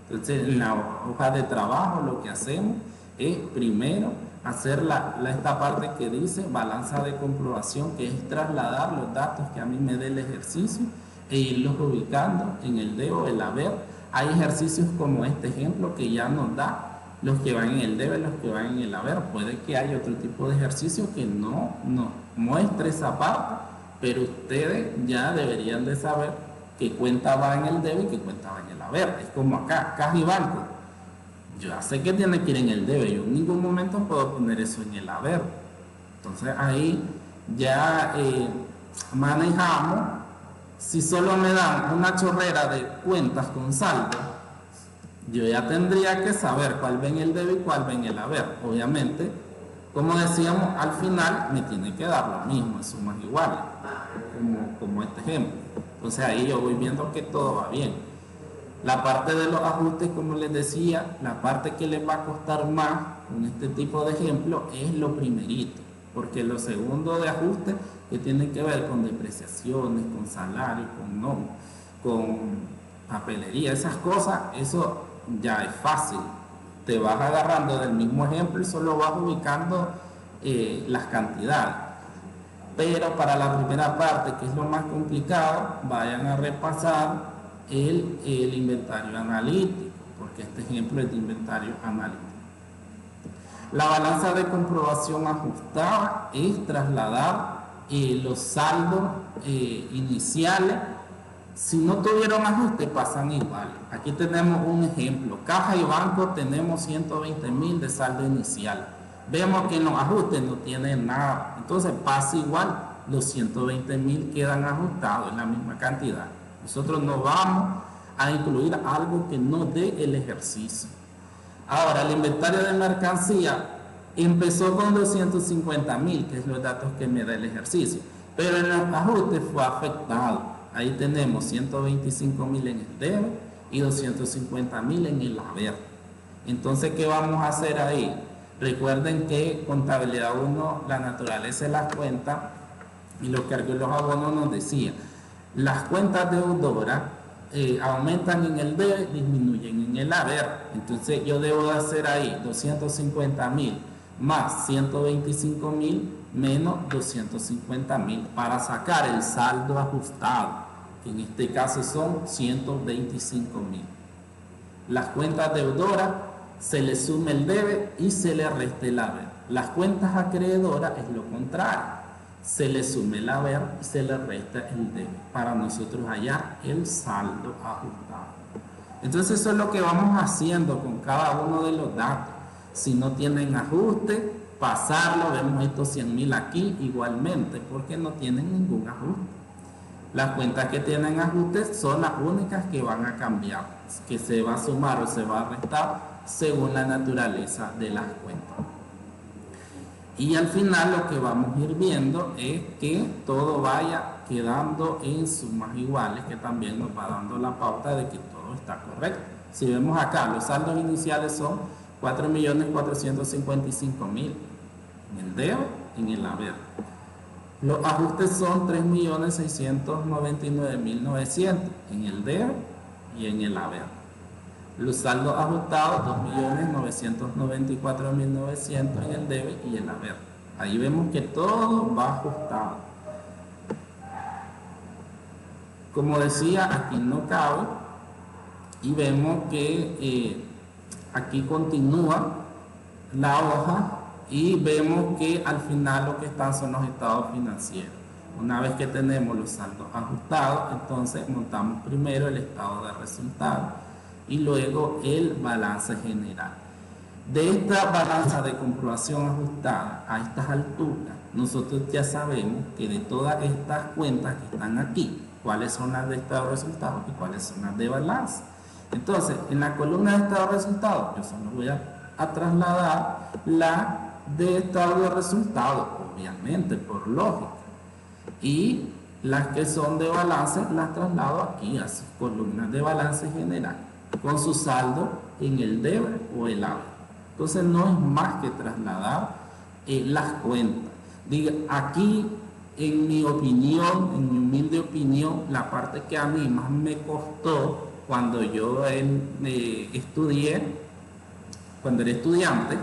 Entonces en la hoja de trabajo lo que hacemos es primero hacer esta parte que dice balanza de comprobación, que es trasladar los datos que a mí me dé el ejercicio e irlos ubicando en el debo, el haber. Hay ejercicios como este ejemplo que ya nos da los que van en el debe, los que van en el haber. Puede que haya otro tipo de ejercicio que no muestre esa parte, pero ustedes ya deberían de saber qué cuenta va en el debe y qué cuenta va en el haber. Es como acá, caja y banco. Yo ya sé que tiene que ir en el debe, yo en ningún momento puedo poner eso en el haber. Entonces ahí ya manejamos. Si solo me dan una chorrera de cuentas con saldo, yo ya tendría que saber cuál va en el debe y cuál va en el haber. Obviamente, como decíamos, al final me tiene que dar lo mismo, en sumas iguales, como este ejemplo. Entonces ahí yo voy viendo que todo va bien. La parte de los ajustes, como les decía, la parte que les va a costar más con este tipo de ejemplo es lo primerito, porque lo segundo de ajuste que tiene que ver con depreciaciones, con salarios, con papelería, esas cosas, eso ya es fácil. Te vas agarrando del mismo ejemplo y solo vas ubicando las cantidades. Pero para la primera parte, que es lo más complicado, vayan a repasar el inventario analítico, porque este ejemplo es de inventario analítico. La balanza de comprobación ajustada es trasladar los saldos iniciales. Si no tuvieron ajuste, pasan igual. Aquí tenemos un ejemplo. Caja y banco tenemos 120.000 de saldo inicial. Vemos que en los ajustes no tiene nada. Entonces pasa igual. Los 120.000 quedan ajustados en la misma cantidad. Nosotros no vamos a incluir algo que no dé el ejercicio. Ahora, el inventario de mercancía empezó con 250.000, que es los datos que me da el ejercicio. Pero en los ajustes fue afectado. Ahí tenemos 125.000 en el debe y 250.000 en el haber. Entonces, ¿qué vamos a hacer ahí? Recuerden que contabilidad 1, la naturaleza de las cuentas, y lo que los abonos nos decía, las cuentas deudoras aumentan en el debe, disminuyen en el haber. Entonces yo debo de hacer ahí 250.000 más 125.000 menos 250.000 para sacar el saldo ajustado, que en este caso son 125.000. Las cuentas deudoras se le suma el debe y se le resta el haber. Las cuentas acreedoras es lo contrario, se le suma el haber y se le resta el debe para nosotros hallar el saldo ajustado. Entonces eso es lo que vamos haciendo con cada uno de los datos. Si no tienen ajuste, pasarlo, vemos estos 100.000 aquí igualmente, porque no tienen ningún ajuste. Las cuentas que tienen ajustes son las únicas que van a cambiar, que se va a sumar o se va a restar según la naturaleza de las cuentas. Y al final lo que vamos a ir viendo es que todo vaya quedando en sumas iguales, que también nos va dando la pauta de que todo está correcto. Si vemos acá, los saldos iniciales son 4.455.000 en el debo, en el haber. Los ajustes son 3.699.900 en el debo y en el haber. Los saldos ajustados 2.994.900 en el debe y el haber. Ahí vemos que todo va ajustado. Como decía, aquí no cabe, y vemos que aquí continúa la hoja y vemos que al final lo que están son los estados financieros. Una vez que tenemos los saldos ajustados, entonces montamos primero el estado de resultados y luego el balance general. De esta balanza de comprobación ajustada a estas alturas, nosotros ya sabemos que de todas estas cuentas que están aquí, cuáles son las de estado de resultados y cuáles son las de balance. Entonces, en la columna de estado de resultados, yo solo voy a trasladar la de estado de resultados, obviamente, por lógica. Y las que son de balance las traslado aquí a sus columnas de balance general, con su saldo en el debe o el haber. Entonces no es más que trasladar las cuentas. Diga, aquí, en mi opinión, en mi humilde opinión, la parte que a mí más me costó cuando yo estudié, cuando era estudiante,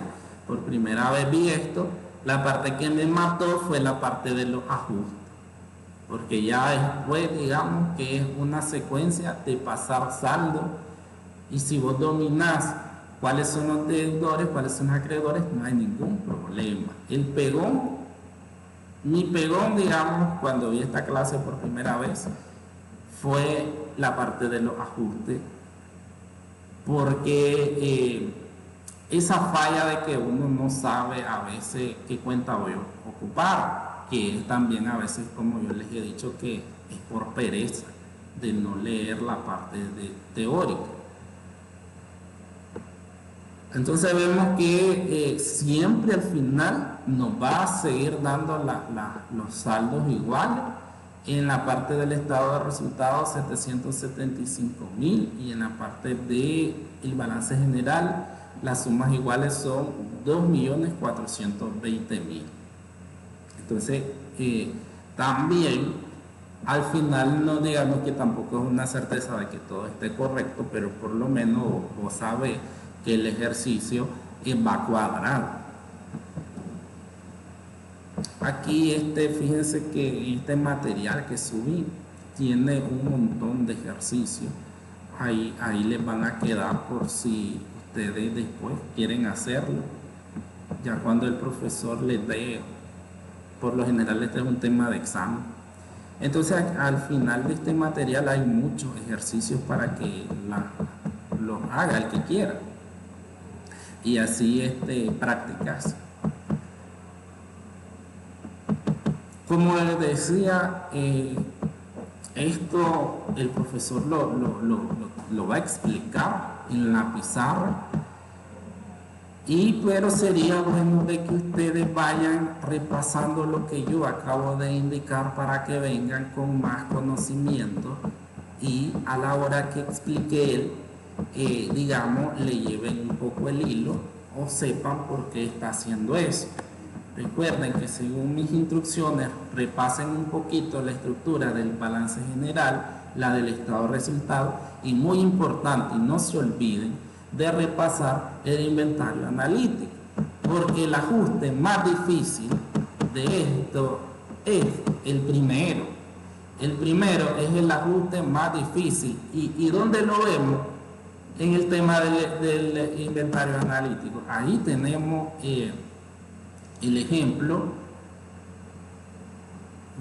por primera vez vi esto, la parte que me mató fue la parte de los ajustes, porque ya después, digamos que es una secuencia de pasar saldo, y si vos dominás cuáles son los deudores, cuáles son los acreedores, no hay ningún problema. El pegón, mi pegón, digamos, cuando vi esta clase por primera vez, fue la parte de los ajustes, porque esa falla de que uno no sabe a veces qué cuenta voy a ocupar, que es también a veces, como yo les he dicho, que es por pereza de no leer la parte teórica. Entonces vemos que siempre al final nos va a seguir dando los saldos iguales. En la parte del estado de resultados 775.000 y en la parte del balance general las sumas iguales son 2.420.000. Entonces también al final no digamos que tampoco es una certeza de que todo esté correcto, pero por lo menos vos sabés que el ejercicio va cuadrado. Aquí fíjense que este material que subí tiene un montón de ejercicios. Ahí les van a quedar por si ustedes después quieren hacerlo. Ya cuando el profesor les dé, por lo general este es un tema de examen. Entonces al final de este material hay muchos ejercicios para que lo haga el que quiera. Y así practicarse. Como les decía, esto el profesor lo va a explicar en la pizarra, pero sería bueno de que ustedes vayan repasando lo que yo acabo de indicar para que vengan con más conocimiento y a la hora que explique él, digamos, le lleven un poco el hilo o sepan por qué está haciendo eso. Recuerden que según mis instrucciones repasen un poquito la estructura del balance general, la del estado de resultados y muy importante, no se olviden de repasar el inventario analítico, porque el ajuste más difícil de esto es el primero. El primero es el ajuste más difícil. ¿Y dónde lo vemos? En el tema del inventario analítico. Ahí tenemos el ejemplo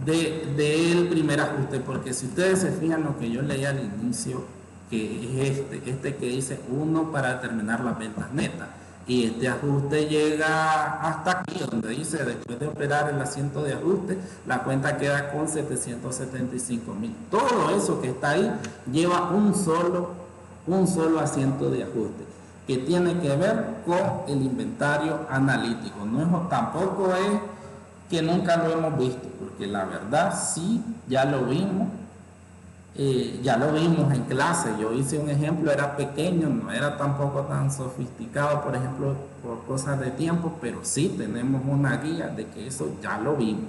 del primer ajuste, porque si ustedes se fijan lo que yo leí al inicio, que es este que dice 1 para determinar las ventas netas, y este ajuste llega hasta aquí, donde dice, después de operar el asiento de ajuste, la cuenta queda con 775.000. Todo eso que está ahí lleva un solo asiento de ajuste, que tiene que ver con el inventario analítico. No es, tampoco es que nunca lo hemos visto, porque la verdad sí, ya lo vimos. Ya lo vimos en clase. Yo hice un ejemplo, era pequeño, no era tampoco tan sofisticado, por ejemplo, por cosas de tiempo, pero sí tenemos una guía de que eso ya lo vimos.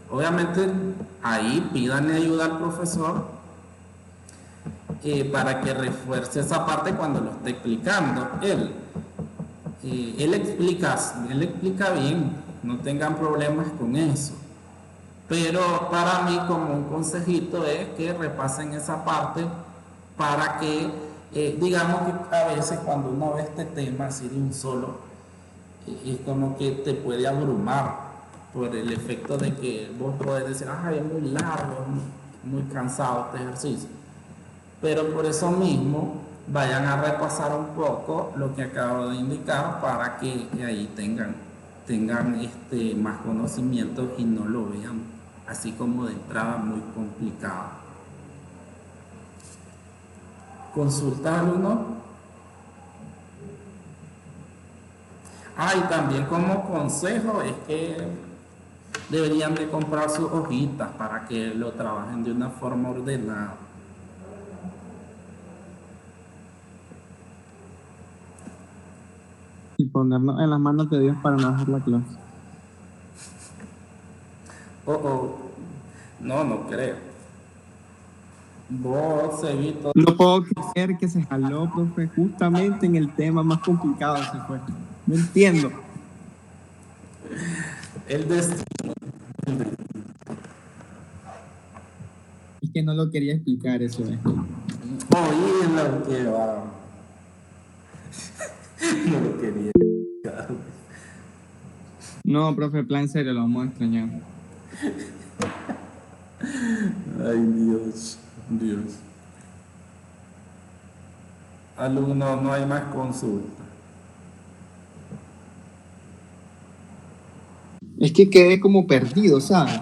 Obviamente ahí pídanle ayuda al profesor para que refuerce esa parte cuando lo esté explicando. Él explica bien, no tengan problemas con eso. Pero para mí, como un consejito, es que repasen esa parte para que, digamos que a veces cuando uno ve este tema así de un solo, es como que te puede abrumar por el efecto de que vos podés decir, es muy largo, es muy cansado este ejercicio. Pero por eso mismo, vayan a repasar un poco lo que acabo de indicar para que ahí tengan más conocimientos y no lo vean así como de entrada muy complicado. Consulta alumno. Y también como consejo es que deberían de comprar sus hojitas para que lo trabajen de una forma ordenada. Y ponernos en las manos de Dios para no hacer la clase. No creo. Vos seguís todo. No puedo creer que se jaló, profe, justamente en el tema más complicado se fue. No entiendo. El destino. Es que no lo quería explicar eso. Oye, lo que va. No lo quería explicar. No, profe, plan serio, lo vamos a extrañar. Ay, Dios. Alumno, no hay más consulta. Es que quedé como perdido, ¿sabes?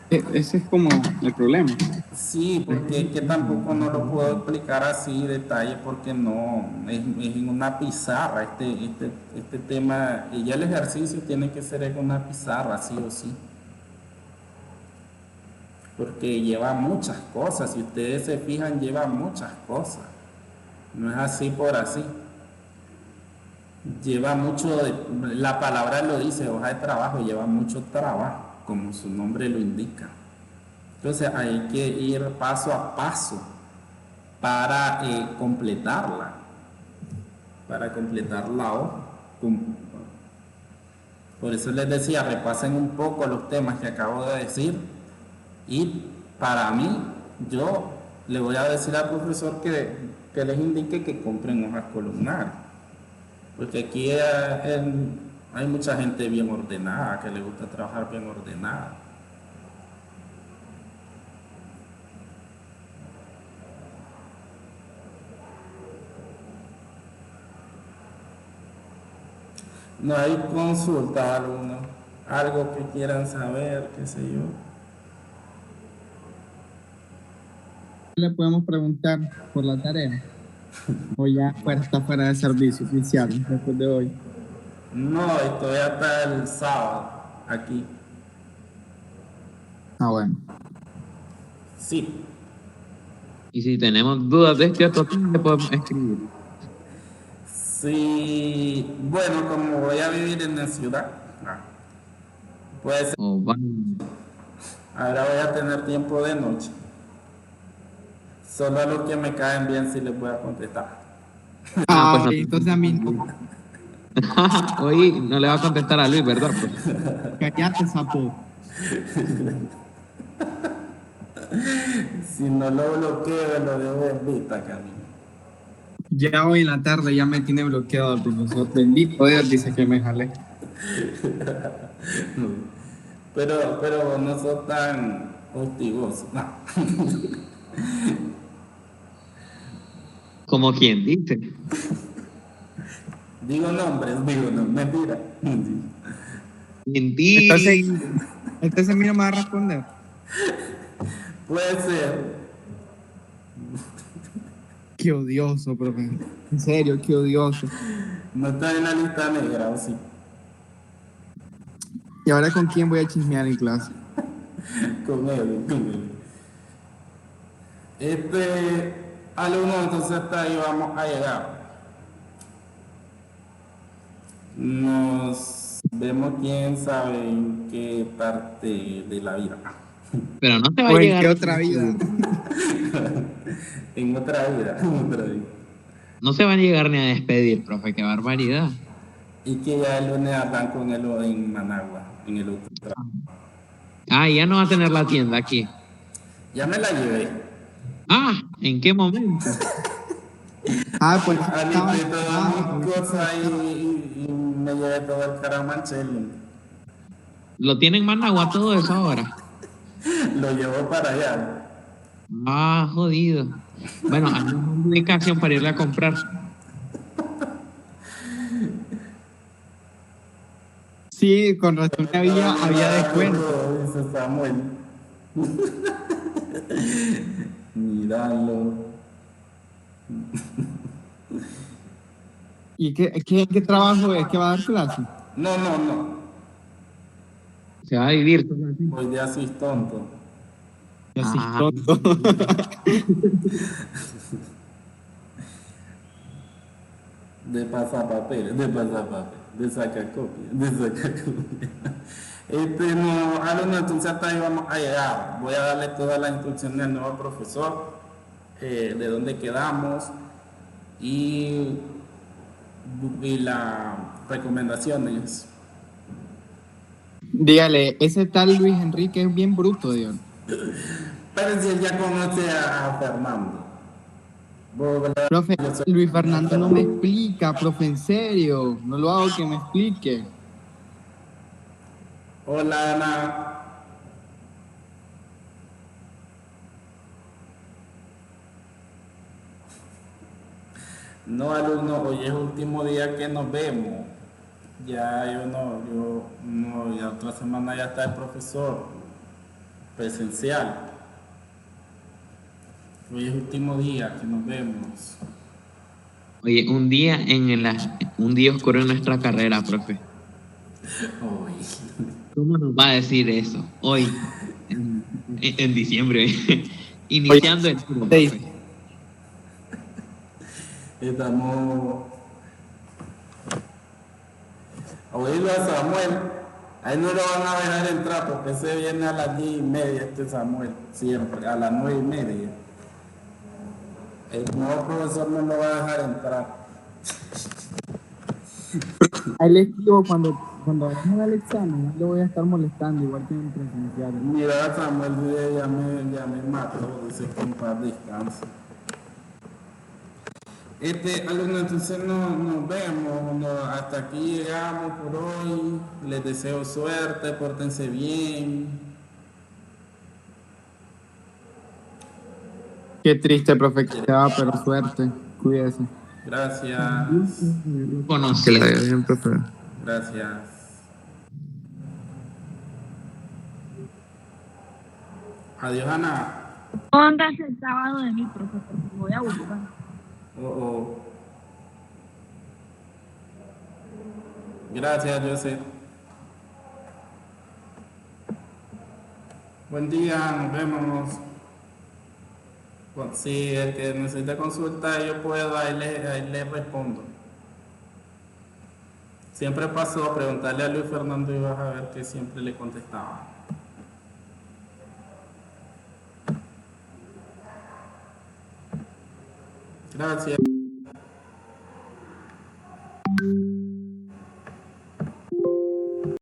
Ese es como el problema. Sí, porque es que tampoco no lo puedo explicar así detalle porque no es en una pizarra este tema, y ya el ejercicio tiene que ser en una pizarra, sí o sí. Porque lleva muchas cosas, si ustedes se fijan, lleva muchas cosas. No es así por así. Lleva mucho, la palabra lo dice, hoja de trabajo, lleva mucho trabajo, como su nombre lo indica. Entonces hay que ir paso a paso para completarla hoja. Por eso les decía, repasen un poco los temas que acabo de decir y para mí, yo le voy a decir al profesor que les indique que compren hojas columnares, porque aquí hay mucha gente bien ordenada, que le gusta trabajar bien ordenada. No hay consulta, algo que quieran saber, qué sé yo. Le podemos preguntar por la tarea. O ya está fuera de servicio oficial después de hoy. No, estoy hasta el sábado aquí. Bueno. Sí. Y si tenemos dudas de este otro tema, le podemos escribir. Sí, bueno, como voy a vivir en la ciudad, pues ahora voy a tener tiempo de noche. Solo a los que me caen bien sí les voy a contestar. Pues no. Entonces a mí no. Oye, no le va a contestar a Luis, ¿verdad? Cállate, sapo. Si no lo bloqueo, lo dejo en vista, Camilo. Ya hoy en la tarde ya me tiene bloqueado el profesor. Bendito Dios, dice que me jale. Pero no sos tan hostigoso. No. Como quien dice. Digo nombres, mentira. Mentira. Entonces a mí no me va a responder. Puede ser. Qué odioso, profe. En serio, qué odioso. No está en la lista negra, ¿o sí? ¿Y ahora con quién voy a chismear en clase? Con él. Alumno, entonces hasta ahí vamos a llegar. Nos vemos quién sabe en qué parte de la vida. Pero no te va a ¿O en llegar. qué otra vida? En otra vida, en otra vida. No se van a llegar ni a despedir, profe, qué barbaridad. Y que ya el lunes andan con él en Managua, en el otro trabajo. Ah, ya no va a tener la tienda aquí. Ya me la llevé. Ah, ¿en qué momento? Ah, pues estaba. Alité todas mis cosas y me llevé todo el caramanchel. ¿Lo tienen en Managua todo eso ahora? Lo llevó para allá. Ah, jodido. Bueno, hay una indicación para irle a comprar. Sí, con razón había descuento. Dice Samuel. Míralo. ¿Y qué trabajo es? ¿Que va a dar clase? No. Se va a vivir todo así. Voy de así tonto. Y así Ah, tonto. De pasapapel, de sacacopia. No, alumno, entonces hasta ahí vamos a llegar. Voy a darle todas las instrucciones al nuevo profesor, de dónde quedamos y las recomendaciones. Dígale, ese tal Luis Enrique es bien bruto, Dios. Pero si él ya conoce a Fernando. Profe, Yo soy- Luis Fernando no me explica, profe, en serio. No lo hago que me explique. Hola, Ana. No, alumno, hoy es el último día que nos vemos. Ya ya otra semana ya está el profesor presencial. Hoy es el último día que nos vemos. oye, un día oscuro en nuestra carrera, profe. Hoy. ¿Cómo nos va a decir eso? Hoy, en diciembre, iniciando el curso, profe. Estamos. Oído a Samuel. Ahí no lo van a dejar entrar porque se viene a las 10:30 este Samuel. Siempre, a las 9:30. El nuevo profesor no lo va a dejar entrar. Ahí le escribo cuando vayamos al examen, le voy a estar molestando, igual que en presencial. Mira, Samuel ya me mató, dice que en paz descanse. Alumno, entonces nos vemos, hasta aquí llegamos por hoy. Les deseo suerte, pórtense bien. Qué triste, profe, que se va, pero suerte. Cuídese. Gracias. Conoce. bien, profe. Gracias. Adiós, Ana. Ondas el sábado de mi profesor, voy a buscar. Oh. Gracias, Joseph. Buen día, nos vemos. Si el que necesita consulta yo puedo, ahí le respondo. Siempre pasó a preguntarle a Luis Fernando y vas a ver que siempre le contestaba. Gracias.